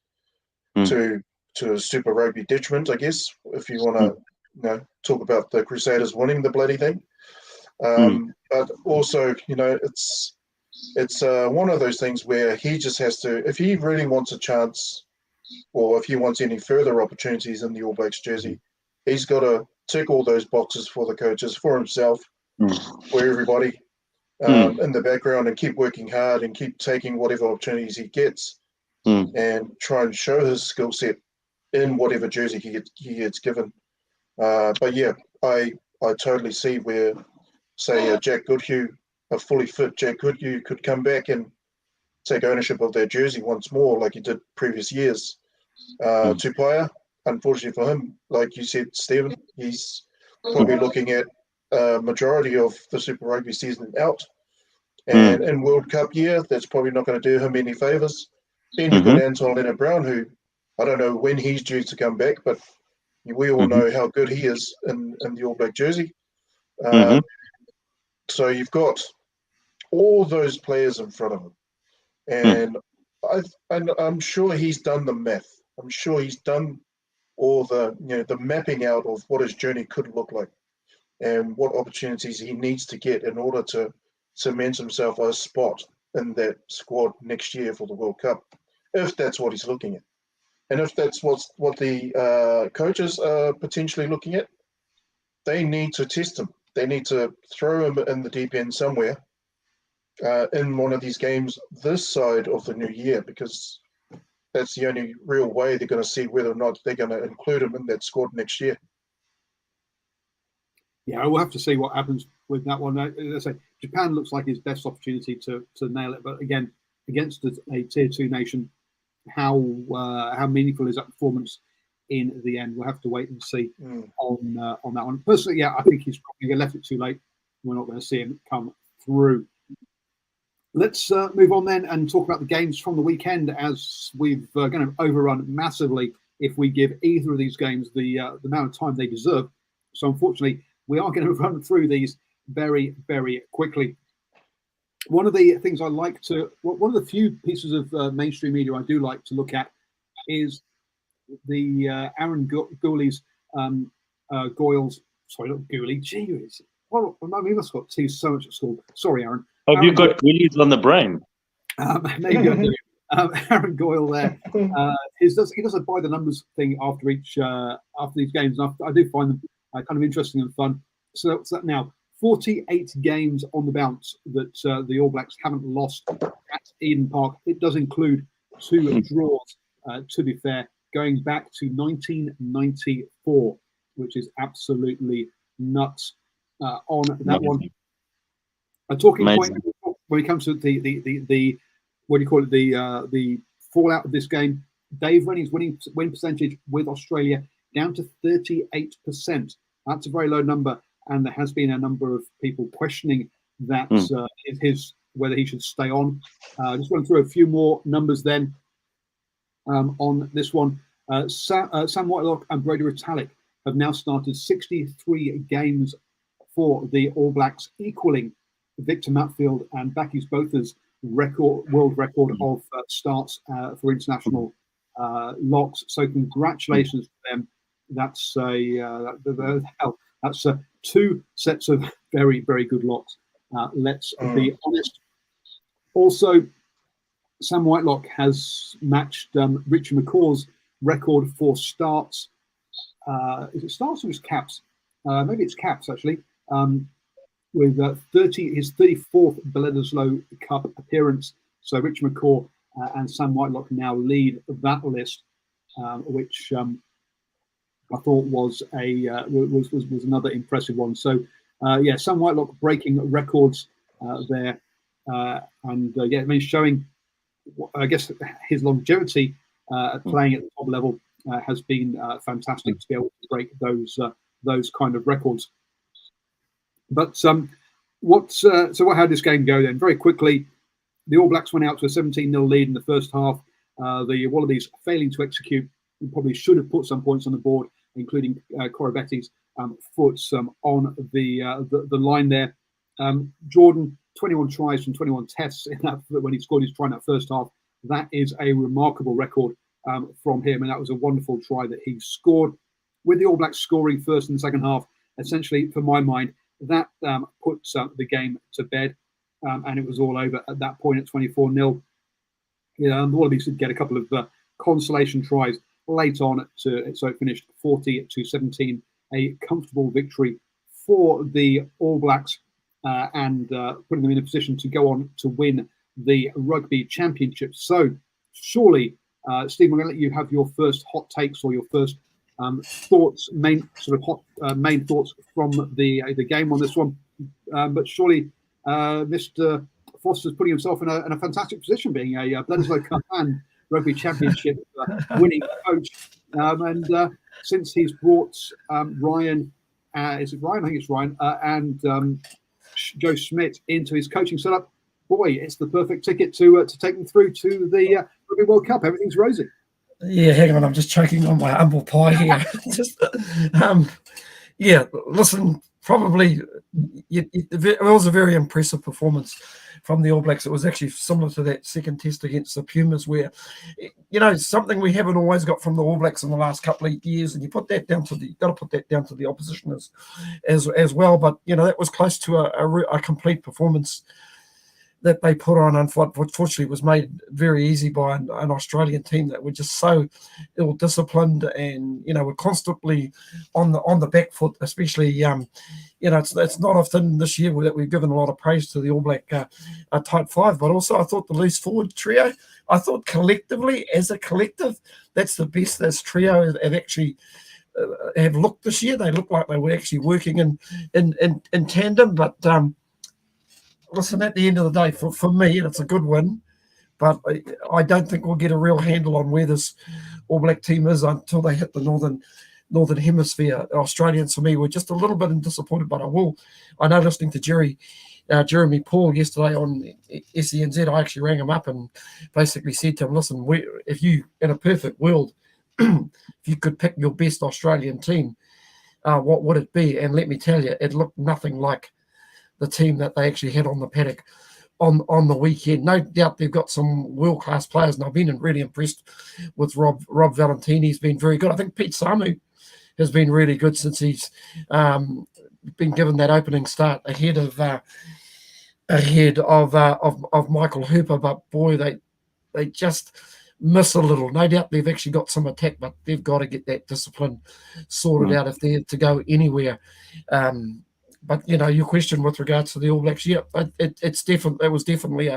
to a Super Rugby detriment, I guess, if you want to talk about the Crusaders winning the bloody thing. But also, it's one of those things where he just has to, if he really wants a chance, or if he wants any further opportunities in the All Blacks jersey, he's got to tick all those boxes for the coaches, for himself, for everybody in the background, and keep working hard and keep taking whatever opportunities he gets and try and show his skill set in whatever jersey he gets given. But yeah, I totally see where, say, Jack Goodhue, a fully fit Jack Goodhue, could come back and take ownership of that jersey once more, like he did previous years. Tupaia, unfortunately for him, like you said, Stephen, he's probably looking at a majority of the Super Rugby season out. And in World Cup year, that's probably not going to do him any favours. Then you've got Anton Leonard-Brown, who I don't know when he's due to come back, but we all know how good he is in the All Black jersey. So you've got all those players in front of him. And I'm sure he's done the math. I'm sure he's done all the mapping out of what his journey could look like and what opportunities he needs to get in order to cement himself a spot in that squad next year for the World Cup, if that's what he's looking at. And if that's what the coaches are potentially looking at, they need to test him. They need to throw him in the deep end somewhere in one of these games this side of the new year, because that's the only real way they're going to see whether or not they're going to include him in that squad next year. Yeah, we'll have to see what happens with that one. As I say, Japan looks like his best opportunity to nail it, but again, against a tier 2 nation, how meaningful is that performance in the end? We'll have to wait and see on that one. Personally, yeah, I think he's probably left it too late. We're not going to see him come through. Let's move on then and talk about the games from the weekend, as we've going to overrun massively if we give either of these games the amount of time they deserve. So unfortunately, we are going to run through these very, very quickly. One of the things I like to, one of the few pieces of mainstream media I do like to look at is the Aaron Gooley's, Goyle's, sorry, not Gooley, geez. Well, I mean, I've got to so much at school. Sorry, Aaron. Have you got Goolies on the brain? Maybe I do. Aaron Goyle there. He does a by the numbers thing after these games. And I do find them kind of interesting and fun. So that's that now. 48 games on the bounce that the All Blacks haven't lost at Eden Park. It does include 2 draws, to be fair, going back to 1994. which is absolutely nuts on that one. A talking point when it comes to the what do you call it, the fallout of this game. Dave Renning's win percentage with Australia down to 38%. That's a very low number, and there has been a number of people questioning that whether he should stay on. Just run through a few more numbers then on this one. Sam Whitelock and Brody Retallick have now started 63 games for the All Blacks, equaling Victor Matfield and Bakkies Botha's world record of starts for international locks. So congratulations to them. That's two sets of very, very good locks. Let's be honest. Also, Sam Whitelock has matched Richard McCaw's record for starts. Is it starts or is caps? Maybe it's caps actually. With his 34th Bledisloe Cup appearance. So Richard McCaw and Sam Whitelock now lead that list, which I thought was another impressive one. So Sam Whitelock breaking records there, showing, I guess, his longevity playing at the top level has been fantastic to be able to break those kind of records. But how did this game go then? Very quickly, the All Blacks went out to a 17-0 lead in the first half. The Wallabies failing to execute, and probably should have put some points on the board, including Corey Betty's foot on the line there. Jordan, 21 tries from 21 tests in that when he scored his try in that first half. That is a remarkable record from him, and that was a wonderful try that he scored. With the All Blacks scoring first in the second half, essentially, for my mind, that puts the game to bed, and it was all over at that point at 24-0. The Wallabies did get a couple of consolation tries late on, so it finished 40-17, a comfortable victory for the All Blacks, and putting them in a position to go on to win the Rugby Championship. So, surely, Steve, I'm going to let you have your first hot takes or your first thoughts, main thoughts from the game on this one. But surely, Mr. Foster's putting himself in a fantastic position, being a Bledisloe Cup and Rugby Championship winning coach. And since he's brought Ryan, is it Ryan? I think it's Ryan, and Joe Schmidt into his coaching setup. Boy, it's the perfect ticket to take them through to the Rugby World Cup. Everything's rosy. Yeah, hang on, I'm just choking on my humble pie here. Listen, probably it was a very impressive performance from the All Blacks. It was actually similar to that second test against the Pumas, where, something we haven't always got from the All Blacks in the last couple of years, and you got to put that down to the opposition as well. But that was close to a complete performance that they put on. Unfortunately, was made very easy by an Australian team that were just so ill-disciplined and were constantly on the back foot. Especially, it's not often this year that we've given a lot of praise to the All Black tight five, but also I thought the loose forward trio. I thought collectively, as a collective, that's the best this trio have actually have looked this year. They look like they were actually working in tandem, but. Listen, at the end of the day, for me, it's a good win, but I don't think we'll get a real handle on where this All Black team is until they hit the northern hemisphere. Australians, for me, were just a little bit disappointed, but I know listening to Jeremy Paul yesterday on SENZ, I actually rang him up and basically said to him, listen, if you, in a perfect world, if you could pick your best Australian team, what would it be? And let me tell you, it looked nothing like the team that they actually had on the paddock on the weekend. No doubt they've got some world-class players, and I've been really impressed with Rob Valentini. He's been very good. I think Pete Samu has been really good since he's been given that opening start ahead of Michael Hooper. But boy, they just miss a little. No doubt they've actually got some attack, but they've got to get that discipline sorted out if they're to go anywhere. But your question with regards to the All Blacks, it was definitely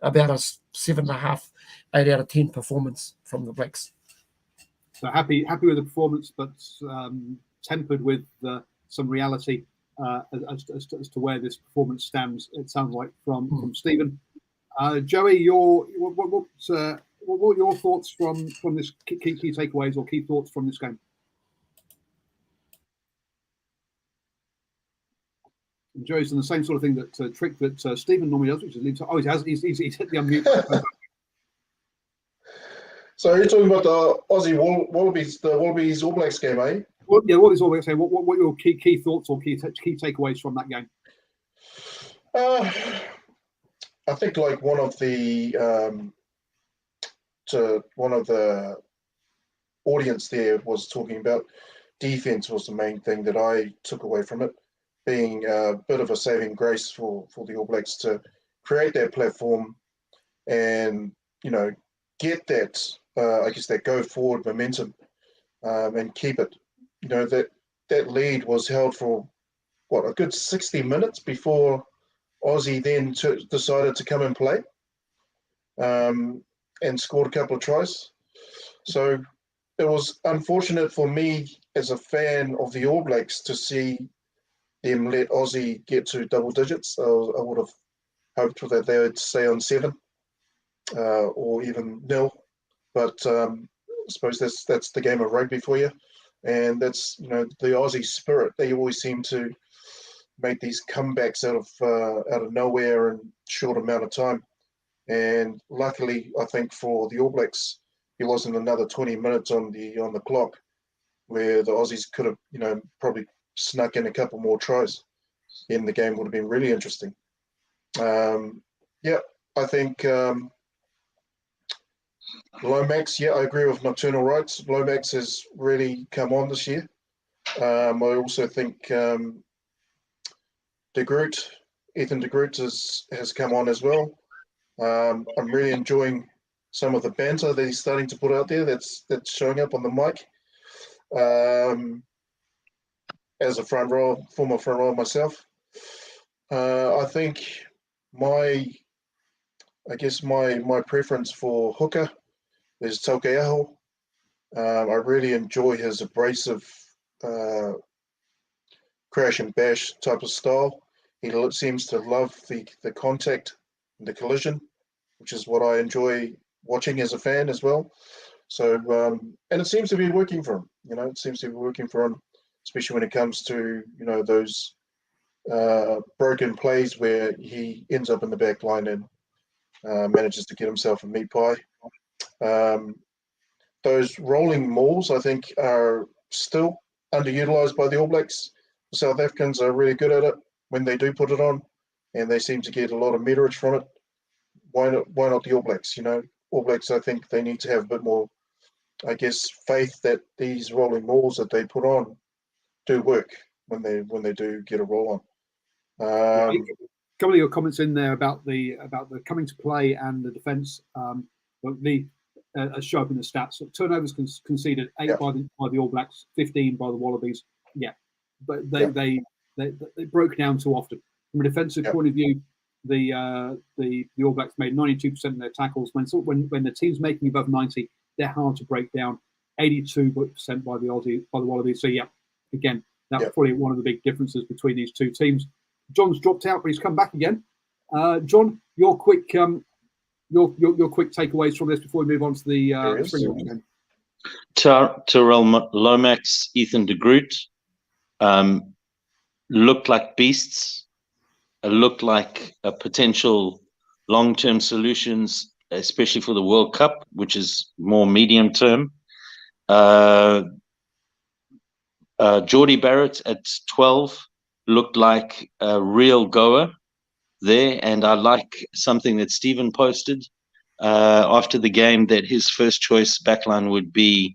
about a 7.5, 8 out of 10 performance from the Blacks. So happy with the performance, but tempered with some reality as to where this performance stands. It sounds like from Stephen. Joey, what were your thoughts from this key takeaways or key thoughts from this game? And Joey's done the same sort of thing that trick that Stephen normally does, which is leaves. Oh, he's hit the unmute button. So you're talking about the Aussie Wallabies, the Wallabies All Blacks game, eh? Well, yeah, what is All Blacks game? What were your key thoughts or key takeaways from that game? I think like one of the audience there was talking about defense was the main thing that I took away from it, being a bit of a saving grace for the All Blacks to create that platform and, you know, get that, I guess, that go forward momentum and keep it. You know, that lead was held for, what, a good 60 minutes before Aussie then decided to come and play and scored a couple of tries. So it was unfortunate for me as a fan of the All Blacks to see them let Aussie get to double digits. I would have hoped that they would stay on 7 or even 0. But I suppose that's the game of rugby for you. And that's, you know, the Aussie spirit. They always seem to make these comebacks out of nowhere in short amount of time. And luckily, I think for the All Blacks, there wasn't another 20 minutes on the clock where the Aussies could have, you know, probably snuck in a couple more tries. Then the game would have been really interesting. I think Lomax, I agree with Nocturnal Rights. Lomax has really come on this year. I also think Ethan de Groot has come on as well. I'm really enjoying some of the banter that he's starting to put out there that's showing up on the mic. As a former front row myself, I think my preference for hooker is Taukeaho. I really enjoy his abrasive crash and bash type of style. He seems to love the contact and the collision, which is what I enjoy watching as a fan as well. So, and it seems to be working for him. You know, it seems to be working for him, especially when it comes to, you know, those broken plays where he ends up in the back line and manages to get himself a meat pie. Those rolling mauls, I think, are still underutilized by the All Blacks. The South Africans are really good at it when they do put it on, and they seem to get a lot of meterage from it. Why not the All Blacks? You know, All Blacks, I think they need to have a bit more, I guess, faith that these rolling mauls that they put on do work when they do get a roll on. A couple of your comments in there about the coming to play and the defence. Show up in the stats. So turnovers conceded 8 by the All Blacks, 15 by the Wallabies. Yeah, but they broke down too often. From a defensive point of view, the All Blacks made 92% of their tackles. When the team's making above 90, they're hard to break down. 82% by the Wallabies. So yeah, again, that's probably one of the big differences between these two teams. John's dropped out, but he's come back again. John, your quick takeaways from this before we move on to the Springboks game. Terrell Lomax, Ethan de Groot looked like beasts. Looked like a potential long-term solutions, especially for the World Cup, which is more medium-term. Geordie Barrett at 12 looked like a real goer there, and I like something that Stephen posted after the game, that his first choice backline would be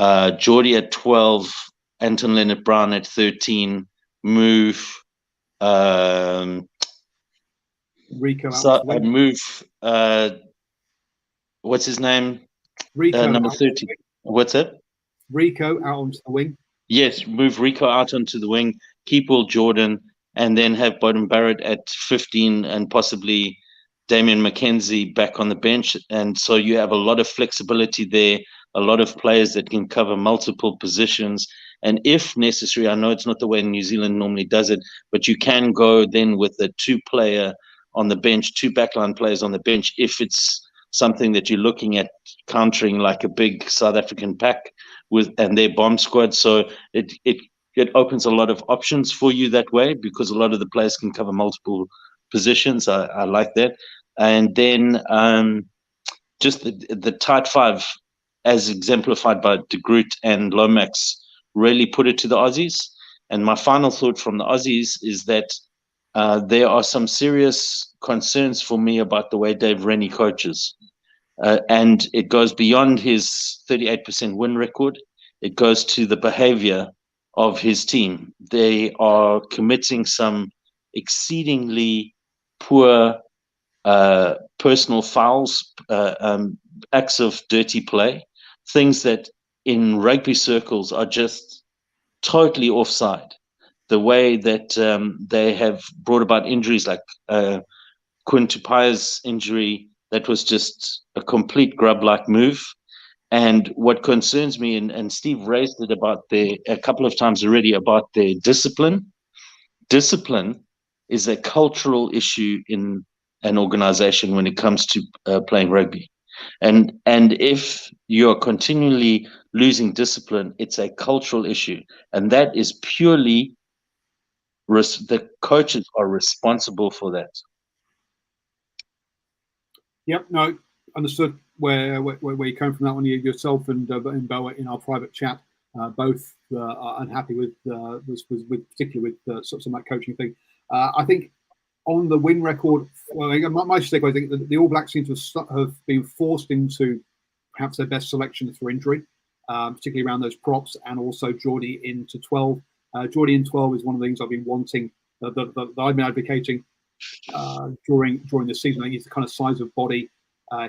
Geordie at 12, Anton Leonard-Brown at 13, move Rico out what's his name? Rico number 13. What's it? Rico out onto the wing. Yes, move Rico out onto the wing, keep Will Jordan, and then have Beauden Barrett at 15 and possibly Damian McKenzie back on the bench. And so you have a lot of flexibility there, a lot of players that can cover multiple positions. And if necessary, I know it's not the way New Zealand normally does it, but you can go then with a 2-player on the bench, 2 backline players on the bench, if it's something that you're looking at countering like a big South African pack and their bomb squad. So it opens a lot of options for you that way, because a lot of the players can cover multiple positions. I like that. And then just the tight 5, as exemplified by De Groot and Lomax, really put it to the Aussies. And my final thought from the Aussies is that there are some serious concerns for me about the way Dave Rennie coaches. And it goes beyond his 38% win record. It goes to the behavior of his team. They are committing some exceedingly poor personal fouls, acts of dirty play, things that in rugby circles are just totally offside. The way that they have brought about injuries like Quinn Tupaya's injury, that was just a complete grub-like move. And what concerns me, and Steve raised it about a couple of times already, about their discipline. Discipline is a cultural issue in an organization when it comes to playing rugby. And if you're continually losing discipline, it's a cultural issue. And that is purely, the coaches are responsible for that. Yep, no, understood where you come from that one. Yourself and Boa in our private chat both are unhappy with particularly with some of that coaching thing. I think on the win record, well, my mistake, I think that the All Blacks seem to have been forced into perhaps their best selection for injury, particularly around those props, and also Geordie into 12. Geordie in 12 is one of the things I've been wanting, that I've been advocating during the season. I think he's the kind of size of body.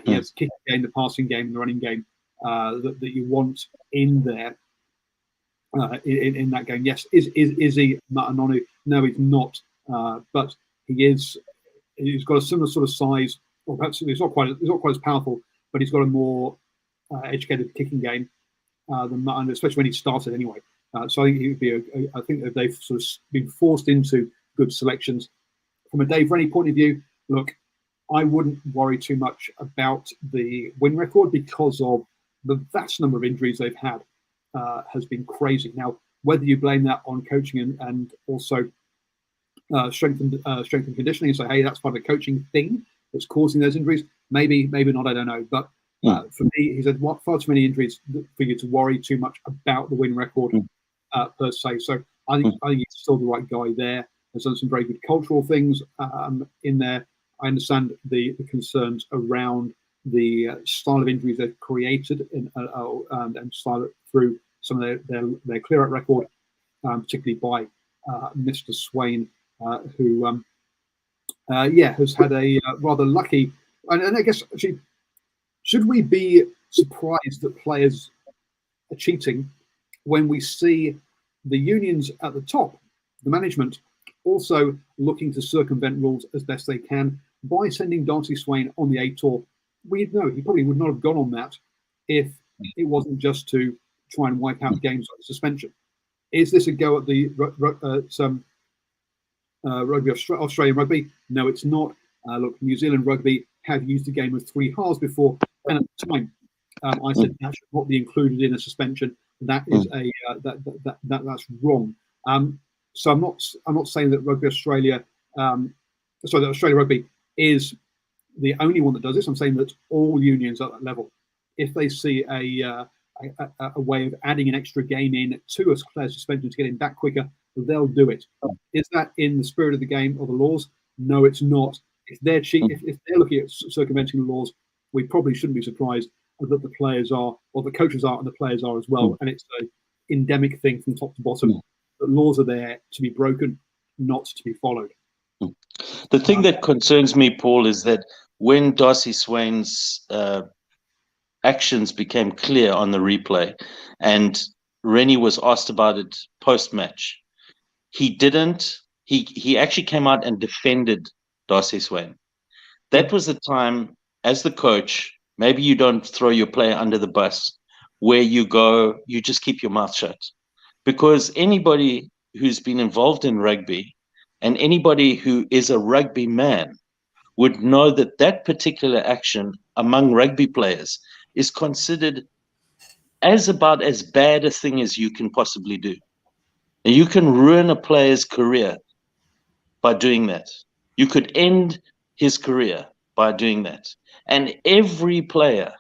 He has the kicking game, the passing game, and the running game that you want in there in that game. Yes, is he Matanonu? No, he's not. But he is. He's got a similar sort of size, or perhaps he's not quite as powerful, but he's got a more educated kicking game than Matanonu, especially when he started anyway. So I think he would be. I think that they've sort of been forced into good selections. From a Dave Rennie point of view, look, I wouldn't worry too much about the win record because of the vast number of injuries they've had has been crazy. Now, whether you blame that on coaching and also strength and conditioning and say, hey, that's part of the coaching thing that's causing those injuries, maybe not, I don't know. But for me, he said, far too many injuries for you to worry too much about the win record per se. So I think he's still the right guy there. Has done some very good cultural things in there. I understand the concerns around the style of injuries they've created and style it through some of their clear-out record, particularly by Mr. Swain, who has had a rather lucky. And I guess, actually, should we be surprised that players are cheating when we see the unions at the top, the management, also looking to circumvent rules as best they can by sending Darcy Swain on the A tour? We'd know he probably would not have gone on that if it wasn't just to try and wipe out games like suspension. Is this a go at the Australian rugby? No, it's not. Look, New Zealand rugby have used a game of 3 halves before, and at the time, I said that should not be included in a suspension. That is that's wrong. So I'm not saying that Rugby Australia, that Australia Rugby is the only one that does this. I'm saying that all unions at that level, if they see a way of adding an extra game in to a player's suspension to get him back quicker, they'll do it. Is that in the spirit of the game or the laws? No, it's not. If they're if they're looking at circumventing the laws, we probably shouldn't be surprised that the players are, or the coaches are, and the players are as well. And it's an endemic thing from top to bottom. The laws are there to be broken, not to be followed. The thing that concerns me, Paul, is that when Darcy Swain's actions became clear on the replay, and Rennie was asked about it post-match, he actually came out and defended Darcy Swain. That was the time, as the coach, maybe you don't throw your player under the bus, where you go, you just keep your mouth shut. because anybody who's been involved in rugby and anybody who is a rugby man would know that that particular action among rugby players is considered as about as bad a thing as you can possibly do. And you can ruin a player's career by doing that. You could end his career by doing that. And every player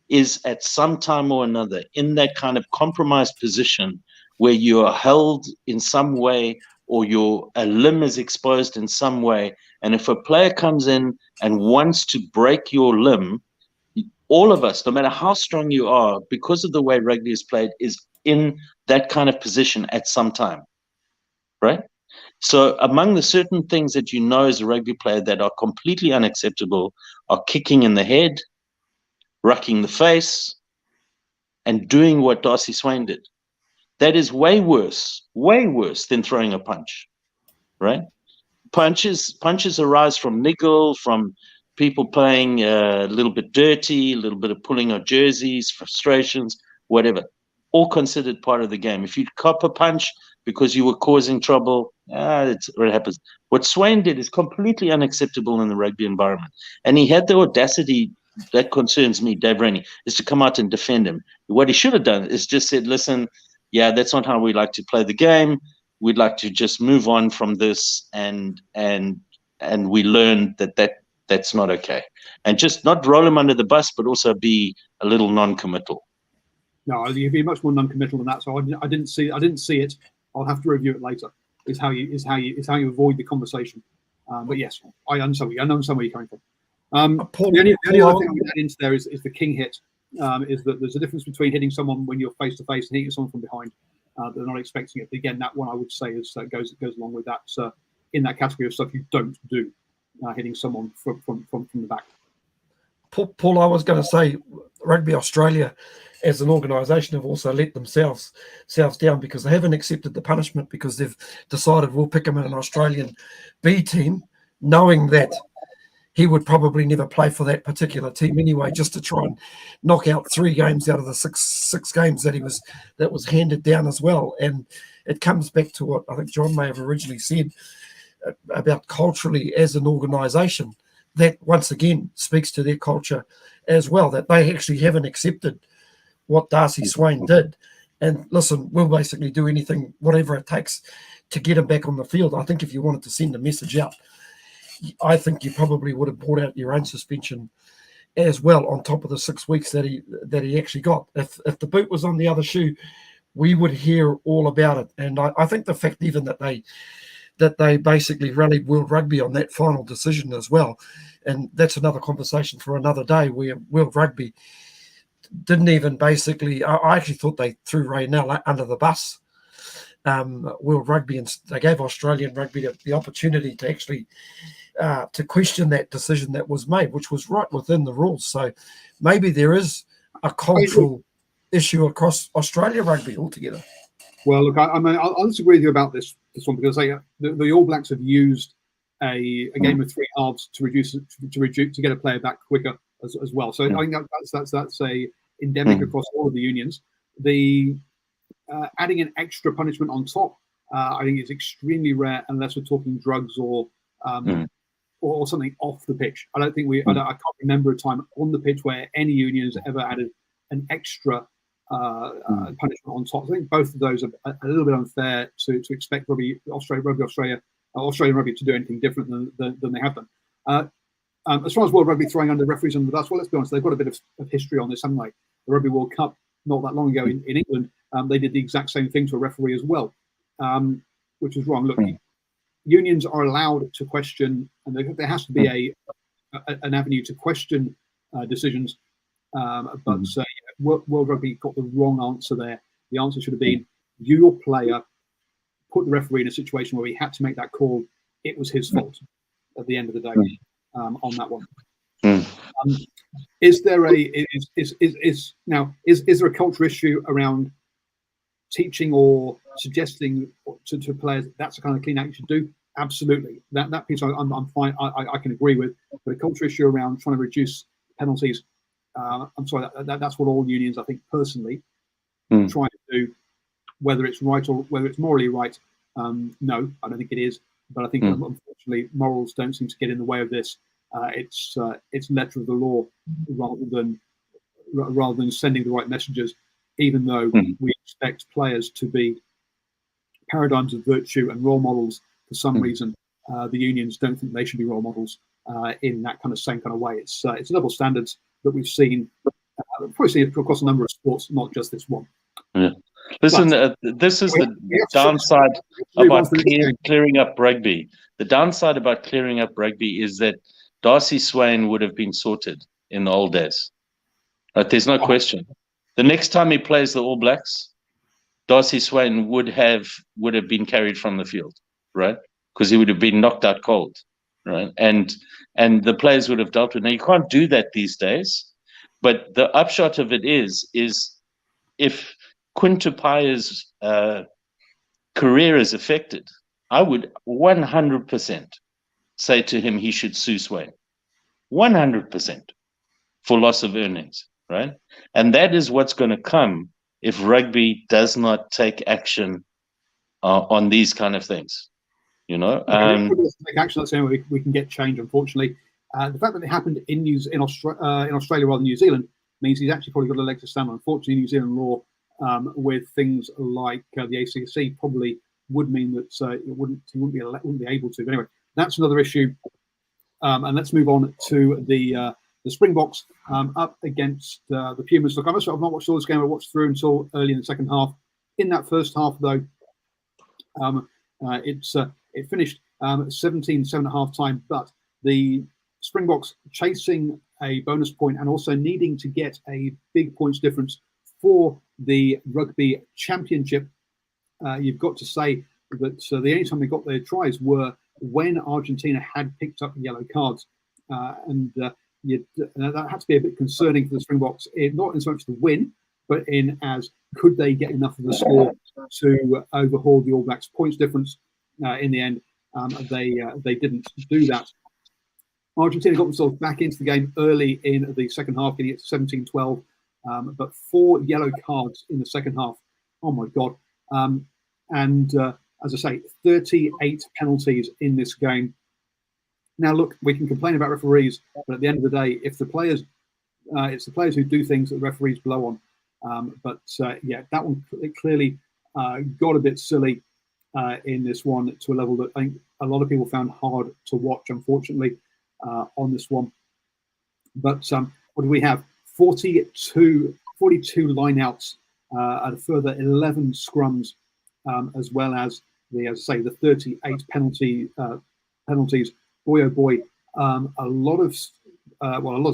is at some time or another in that kind of compromised position where you are held in some way or a limb is exposed in some way. And if a player comes in and wants to break your limb, all of us, no matter how strong you are, because of the way rugby is played, is in that kind of position at some time, right? So among the certain things that you know as a rugby player that are completely unacceptable are kicking in the head, rucking the face, and doing what Darcy Swain did. That is way worse than throwing a punch, right? Punches arise from niggle, from people playing a little bit dirty, a little bit of pulling of jerseys, frustrations, whatever. All considered part of the game. If you cop a punch because you were causing trouble, it happens. What Swain did is completely unacceptable in the rugby environment. And he had the audacity, that concerns me, Dave Rennie, is to come out and defend him. What he should have done is just said, listen, yeah, that's not how we like to play the game. We'd like to just move on from this, and we learned that's not okay. And just not roll him under the bus, but also be a little non-committal. No, you'd be much more non-committal than that. So I didn't see it. I'll have to review it later. Is how you avoid the conversation. But yes, I understand where you're coming from. The only other thing I would add into there is the king hit. Is that there's a difference between hitting someone when you're face to face and hitting someone from behind. They're not expecting it. But again, that one I would say is goes along with that. In that category of stuff you don't do, hitting someone from the back. Paul, I was going to say, Rugby Australia as an organisation have also let themselves down because they haven't accepted the punishment because they've decided we'll pick him in an Australian B team, knowing that he would probably never play for that particular team anyway, just to try and knock out 3 games out of the six games that was handed down as well. And it comes back to what I think John may have originally said about culturally as an organisation. That once again speaks to their culture as well, that they actually haven't accepted what Darcy Swain did. And listen, we'll basically do anything, whatever it takes to get him back on the field. I think if you wanted to send a message out, I think you probably would have brought out your own suspension as well on top of the 6 weeks that he actually got. If the boot was on the other shoe, we would hear all about it. And I think the fact even that they basically rallied World Rugby on that final decision as well. And that's another conversation for another day where World Rugby didn't even basically, I actually thought they threw Raynell under the bus, World Rugby, and they gave Australian Rugby the opportunity to actually to question that decision that was made, which was right within the rules. So maybe there is a cultural issue across Australia Rugby altogether. Well, look, I'll disagree with you about this one because the All Blacks have used a game of 3 halves to get a player back quicker as well. So I think that's a endemic across all of the unions. The adding an extra punishment on top, I think is extremely rare unless we're talking drugs or something off the pitch. I don't think I can't remember a time on the pitch where any union has ever added an extra punishment on top. I think both of those are a little bit unfair to expect Australian Rugby to do anything different than they have done. As far as World Rugby throwing under referees under the bus, well, let's be honest, they've got a bit of history on this, haven't they? The Rugby World Cup not that long ago in England, they did the exact same thing to a referee as well, which is wrong. Look, unions are allowed to question, and there has to be an avenue to question decisions. But World Rugby got the wrong answer there. The answer should have been, your player put the referee in a situation where he had to make that call. It was his fault at the end of the day on that one. Is there a cultural issue around teaching or suggesting to players that's the kind of clean act you should do? Absolutely. That piece I'm fine. I can agree with. But a cultural issue around trying to reduce penalties. I'm sorry. That's what all unions, I think, personally, try to do. Whether it's right or whether it's morally right, no, I don't think it is. But I think unfortunately morals don't seem to get in the way of this. It's letter of the law rather than sending the right messages. Even though we expect players to be paradigms of virtue and role models, for some reason the unions don't think they should be role models in that kind of same kind of way. It's double standards that we've seen probably seen across a number of sports, not just this one. Yeah. Listen, this is the downside about clearing up rugby. The downside about clearing up rugby is that Darcy Swain would have been sorted in the old days. There's no question. The next time he plays the All Blacks, Darcy Swain would have been carried from the field, right? Because he would have been knocked out cold, right? And the players would have dealt with it. Now, you can't do that these days, but the upshot of it is if Quinn Tupaya's career is affected, I would 100% say to him he should sue Swain. 100% for loss of earnings, right? And that is what's going to come if rugby does not take action on these kind of things, you know. Take action. That's the only way we can get change. Unfortunately, the fact that it happened in Australia rather than New Zealand means he's actually probably got a leg to stand on. Unfortunately, New Zealand law with things like the ACC probably would mean that he wouldn't be able to. But anyway, that's another issue. And let's move on to the Springboks up against the Pumas. Look, I've not watched all this game. I watched through until early in the second half. In that first half, though, it finished 17-7 at half time. But the Springboks chasing a bonus point and also needing to get a big points difference for the Rugby Championship. You've got to say that the only time they got their tries were when Argentina had picked up yellow cards. And that had to be a bit concerning for the Springboks, not in so much the win, but in as could they get enough of the score to overhaul the All Blacks points difference. In the end, they didn't do that. Argentina got themselves back into the game early in the second half, getting it to 17-12, but 4 yellow cards in the second half. Oh my God. As I say, 38 penalties in this game. Now, look, we can complain about referees, but at the end of the day, if the players, it's the players who do things that the referees blow on. Yeah, that one clearly got a bit silly in this one to a level that I think a lot of people found hard to watch, unfortunately, on this one. But what do we have? 42 lineouts and a further 11 scrums, as well as the 38 penalties. Boy, oh boy, a lot of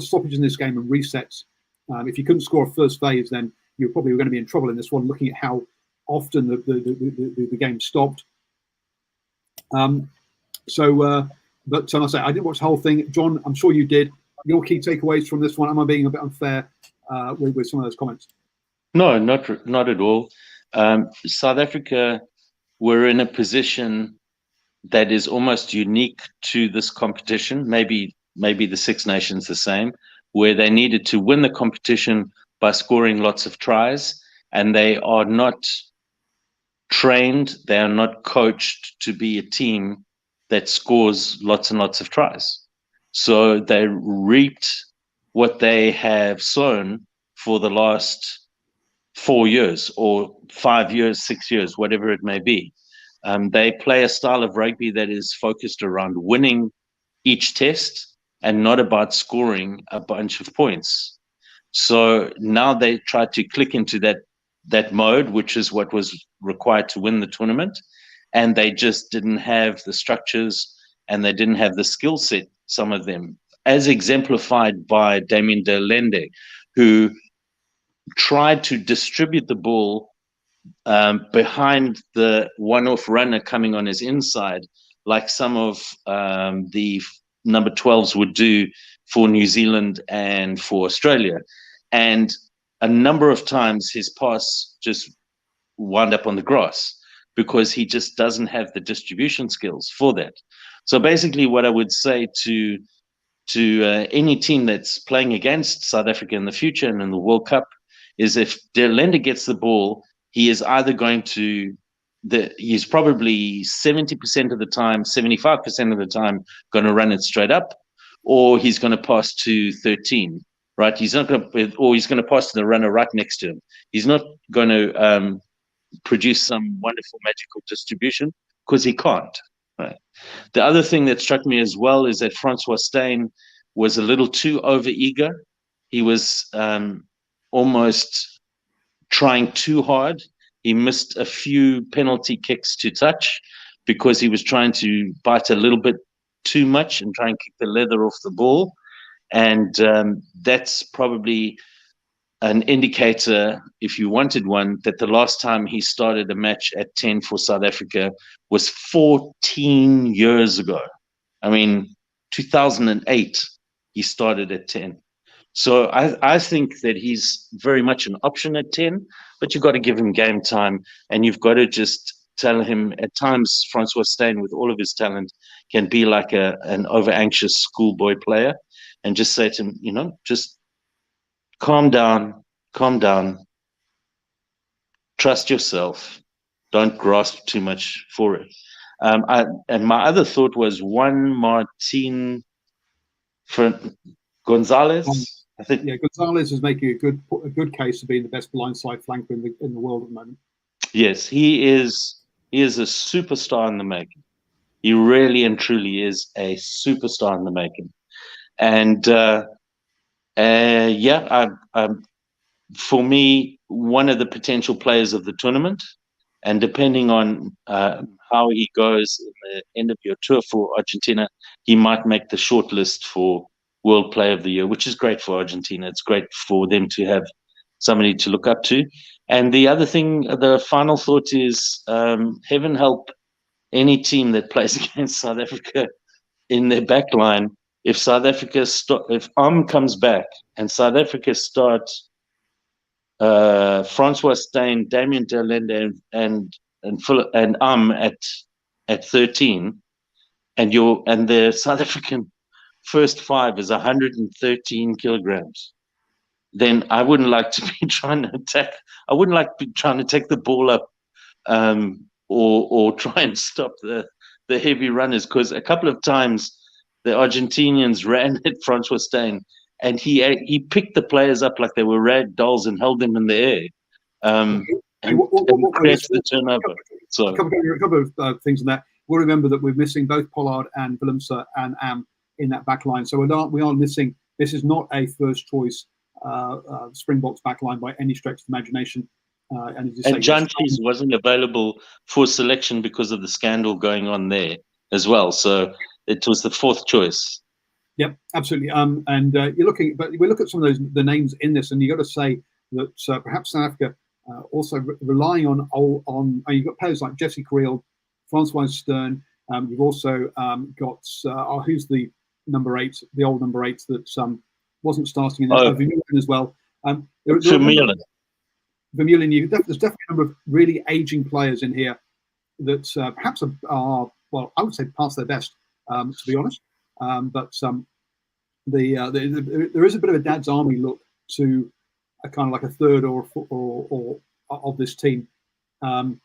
stoppages in this game and resets. If you couldn't score a first phase, then you probably were going to be in trouble in this one, looking at how often the game stopped. But I say I didn't watch the whole thing. John, I'm sure you did. Your key takeaways from this one? Am I being a bit unfair with some of those comments? No, not at all. South Africa were in a position that is almost unique to this competition. Maybe the Six Nations the same, where they needed to win the competition by scoring lots of tries, and they are not trained, they are not coached to be a team that scores lots and lots of tries. So they reaped what they have sown for the last 4 years or 5 years, 6 years, whatever it may be. They play a style of rugby that is focused around winning each test and not about scoring a bunch of points. So now they try to click into that mode, which is what was required to win the tournament. And they just didn't have the structures and they didn't have the skill set, some of them, as exemplified by Damien de Lende, who tried to distribute the ball behind the one-off runner coming on his inside, like some of the number 12s would do for New Zealand and for Australia. And a number of times his pass just wound up on the grass because he just doesn't have the distribution skills for that. So basically what I would say to any team that's playing against South Africa in the future and in the World Cup is if De Lende gets the ball, he is either going to he's probably 70% of the time, 75% of the time going to run it straight up, or he's going to pass to 13, right? He's not going to, or he's going to pass to the runner right next to him. He's not going to produce some wonderful magical distribution because he can't, right? The other thing that struck me as well is that Francois Steyn was a little too over-eager. He was almost trying too hard. He missed a few penalty kicks to touch because he was trying to bite a little bit too much and try and kick the leather off the ball. And that's probably an indicator, if you wanted one, that the last time he started a match at 10 for South Africa was 14 years ago. I mean, 2008, he started at 10. So I think that he's very much an option at 10, but you've got to give him game time, and you've got to just tell him at times Francois Steyn, with all of his talent, can be like an over-anxious schoolboy player, and just say to him, just calm down, trust yourself, don't grasp too much for it. And my other thought was Juan Martin Gonzalez. I think, yeah, Gonzalez is making a good case for being the best blindside flanker in the world at the moment. Yes, he is a superstar in the making. He really and truly is a superstar in the making. And for me, one of the potential players of the tournament. And depending on how he goes in the end of your tour for Argentina, he might make the short list for World Player of the Year, which is great for Argentina. It's great for them to have somebody to look up to. And the other thing, the final thought is, heaven help any team that plays against South Africa in their back line. If South Africa if comes back and South Africa starts Francois Steyn, Damien Delende, and at 13, and the South African first five is 113 kilograms, then I wouldn't like to be trying to attack. I wouldn't like to be trying to take the ball up or try and stop the heavy runners, because a couple of times the Argentinians ran at Francois Steyn, and he picked the players up like they were rag dolls and held them in the air, and creates the turnover. So a couple of things on that. We'll remember that we're missing both Pollard and Willemse and Am in that back line. So we are missing. This is not a first choice Springboks back line by any stretch of the imagination. And Jantis wasn't available for selection because of the scandal going on there as well. So it was the fourth choice. Yep, absolutely. And you're looking, but we look at some of the names in this, and you got to say that perhaps South Africa also relying on you've got players like Jesse Creel, Francois Steyn. You've also got who's the number 8, the old number 8 that wasn't starting in Vermeulen as well. Vermeulen. There's definitely a number of really aging players in here that perhaps are, well, I would say past their best, to be honest. But there is a bit of a Dad's Army look to a kind of like a third or of this team. And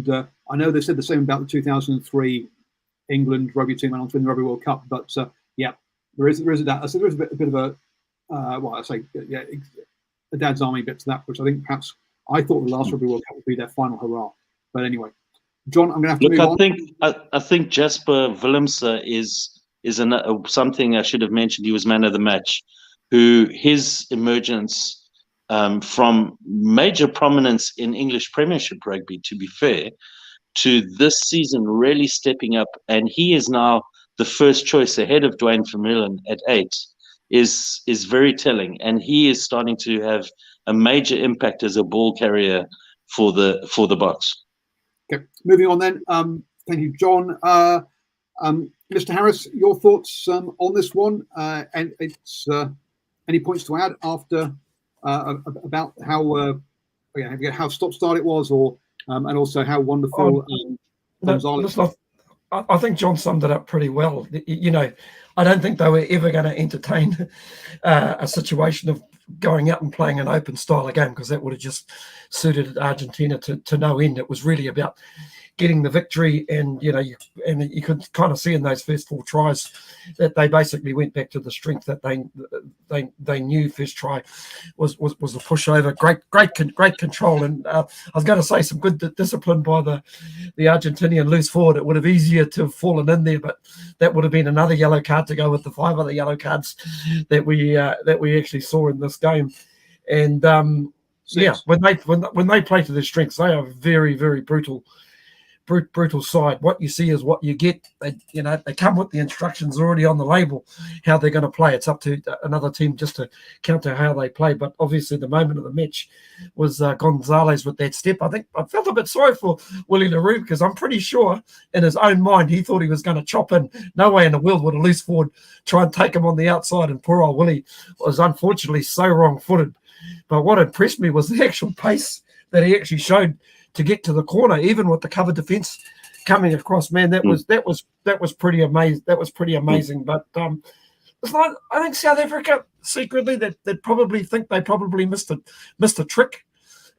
I know they said the same about the 2003 England rugby team went on to win the Rugby World Cup. But there is a bit of a a Dad's Army bit to that, which I think perhaps I thought the last Rugby World Cup would be their final hurrah. But anyway, John, I'm going to have to move on. I think Jasper Willemse is something I should have mentioned. He was man of the match, his emergence from major prominence in English Premiership rugby, to be fair, to this season really stepping up, and he is now the first choice ahead of Dwayne Vermeulen at 8. Is very telling, and he is starting to have a major impact as a ball carrier for the Boks. Okay, moving on then. Thank you, John. Mr. Harris, your thoughts on this one? And it's any points to add after about how stop-start it was, or and also how wonderful Gonzalez. I think John summed it up pretty well. I don't think they were ever going to entertain a situation of going out and playing an open style of game, because that would have just suited Argentina to no end. It was really about getting the victory, and you could kind of see in those first 4 tries that they basically went back to the strength that they knew. First try was a pushover, great control, and I was going to say some good discipline by the Argentinian loose forward. It would have easier to have fallen in there, but that would have been another yellow card to go with the 5 other yellow cards that we actually saw in this game. And when they play to their strengths, they are very, very brutal side. What you see is what you get. They come with the instructions already on the label how they're going to play. It's up to another team just to counter how they play. But obviously the moment of the match was Gonzalez with that step. I think I felt a bit sorry for Willie LaRue, because I'm pretty sure in his own mind he thought he was going to chop in. No way in the world would a loose forward try and take him on the outside, and poor old Willie was unfortunately so wrong-footed. But what impressed me was the actual pace that he actually showed to get to the corner, even with the cover defense coming across. Man, that was pretty amazing. That was pretty amazing. But it's like, I think South Africa secretly that probably think they probably missed a trick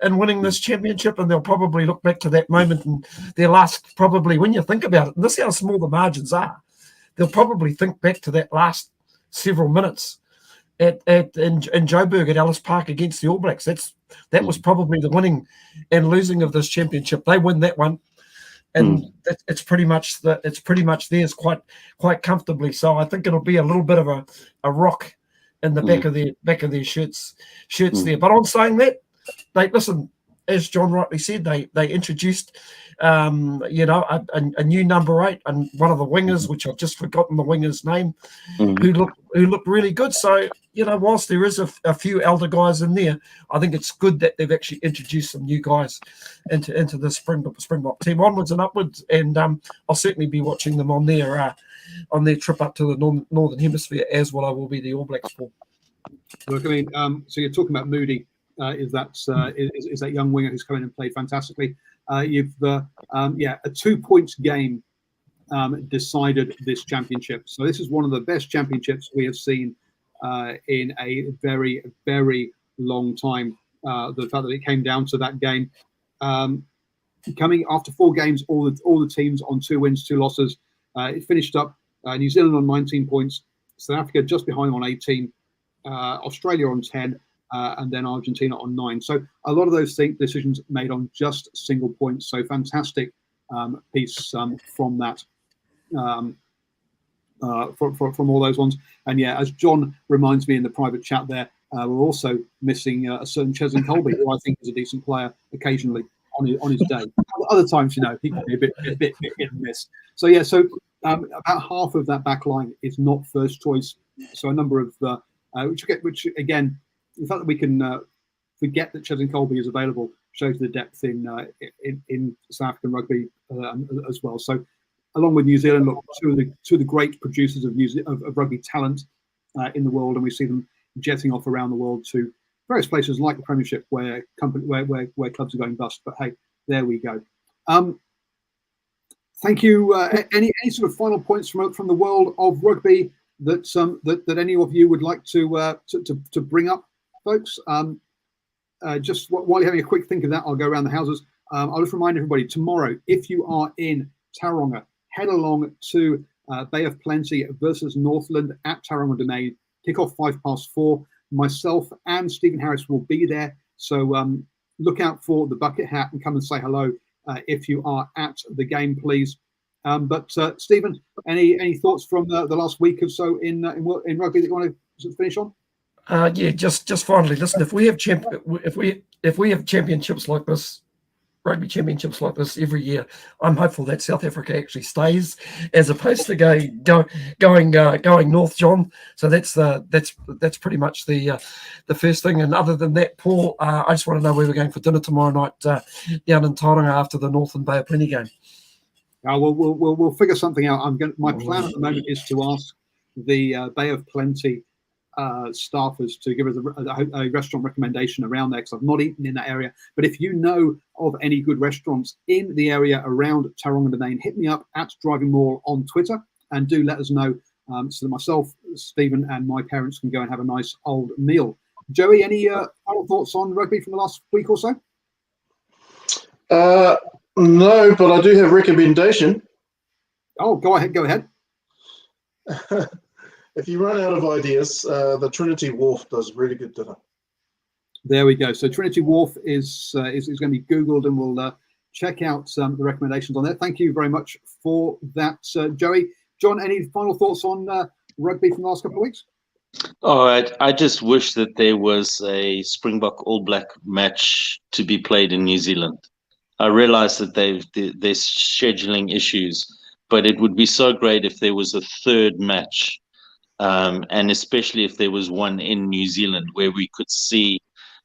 in winning this championship, and they'll probably look back to that moment and their last, probably, when you think about it, and this is how small the margins are, they'll probably think back to that last several minutes in Joburg at Ellis Park against the All Blacks. That was probably the winning and losing of this championship. They win that one, and it's pretty much theirs quite comfortably. So I think it'll be a little bit of a rock in the back of their shirts there. But on saying that, they listen. As John rightly said, they introduced a new number 8 and one of the wingers, which I've just forgotten the winger's name, who looked really good. So whilst there is a few elder guys in there, I think it's good that they've actually introduced some new guys into the Springbok team onwards and upwards. And I'll certainly be watching them on their trip up to the northern hemisphere, as well I will be the All Blacks for. Look, I mean, so you're talking about Moody. Is that young winger who's come in and played fantastically? You've a 2-point game decided this championship. So this is one of the best championships we have seen in a very, very long time. The fact that it came down to that game, coming after 4 games, all the teams on 2 wins, 2 losses. It finished up New Zealand on 19 points, South Africa just behind them on 18, Australia on 10. And then Argentina on 9. So a lot of those decisions made on just single points. So fantastic piece from that, from all those ones. And yeah, as John reminds me in the private chat there, we're also missing a certain Cheslin Colby, who I think is a decent player occasionally on his day. Other times, he can be a bit hit and miss. So yeah, about half of that back line is not first choice. So a number of which again. The fact that we can forget that Cheslin Colby is available shows the depth in South African rugby as well. So, along with New Zealand, look, two of the great producers of rugby talent in the world, and we see them jetting off around the world to various places like the Premiership, where clubs are going bust. But hey, there we go. Thank you. Any sort of final points from the world of rugby that any of you would like to bring up? Folks, just while you're having a quick think of that, I'll go around the houses. I'll just remind everybody, tomorrow, if you are in Tauranga, head along to Bay of Plenty versus Northland at Tauranga Domain. Kick-off 4:05. Myself and Stephen Harris will be there. So look out for the bucket hat and come and say hello if you are at the game, please. But Stephen, any thoughts from the last week or so in rugby that you want to finish on? Just finally, listen. If we have championships like this, rugby championships like this every year, I'm hopeful that South Africa actually stays, as opposed to going north, John. So that's pretty much the first thing. And other than that, Paul, I just want to know where we're going for dinner tomorrow night down in Tauranga after the Northern Bay of Plenty game. We'll figure something out. My plan at the moment is to ask the Bay of Plenty staffers to give us a restaurant recommendation around there, because I've not eaten in that area. But if you know of any good restaurants in the area around Tauranga Domain, hit me up at DrivingMaul on Twitter and do let us know, so that myself, Stephen, and my parents can go and have a nice old meal Joey, any final thoughts on rugby from the last week or so? No, but I do have a recommendation. Oh, go ahead. If you run out of ideas, the Trinity Wharf does really good dinner. There we go. So Trinity Wharf is going to be Googled, and we'll check out the recommendations on there. Thank you very much for that, Joey. John, any final thoughts on rugby from the last couple of weeks? All right. I just wish that there was a Springbok All Black match to be played in New Zealand. I realize that there's scheduling issues, but it would be so great if there was a third match, and especially if there was one in New Zealand where we could see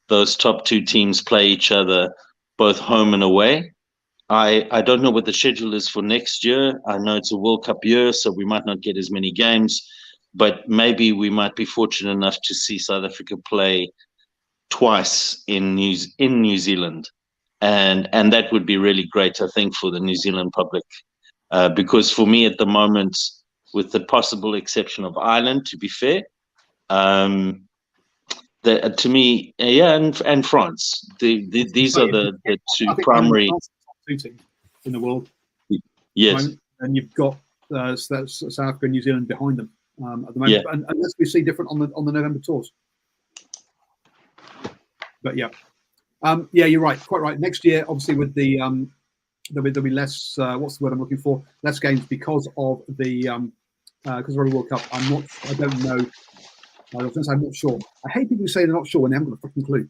those top two teams play each other, both home and away. I don't know what the schedule is for next year. I know it's a World Cup year, so we might not get as many games, but maybe we might be fortunate enough to see South Africa play twice in New Zealand. And that would be really great, I think, for the New Zealand public. Because for me at the moment, with the possible exception of Ireland, to be fair, to me, and France, these are the two primary teams in the world. Yes, and you've got South Africa and New Zealand behind them at the moment, unless we see different on the November tours. But yeah, you're right, quite right. Next year, obviously, with the there'll be less. What's the word I'm looking for? Less games because of the World Cup. I don't know. I was going to say I'm not sure. I hate people who say they're not sure when they haven't got a fucking clue.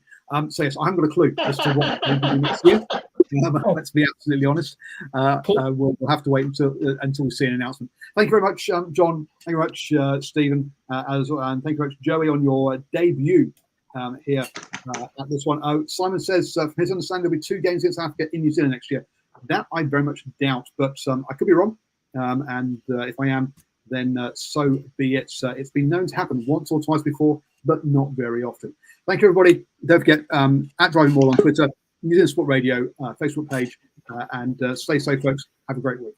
So yes, I haven't got a clue as to what we're going to do next year. Let's be absolutely honest. We'll have to wait until we see an announcement. Thank you very much, John. Thank you very much, Stephen, and thank you very much, Joey, on your debut here at this one. Simon says, from his understanding, there'll be 2 games against South Africa in New Zealand next year. That I very much doubt, but I could be wrong. And if I am, then so be it. It's been known to happen once or twice before, but not very often. Thank you, everybody. Don't forget, at DrivingMaul on Twitter, New Zealand Sport Radio Facebook page, and stay safe, folks. Have a great week.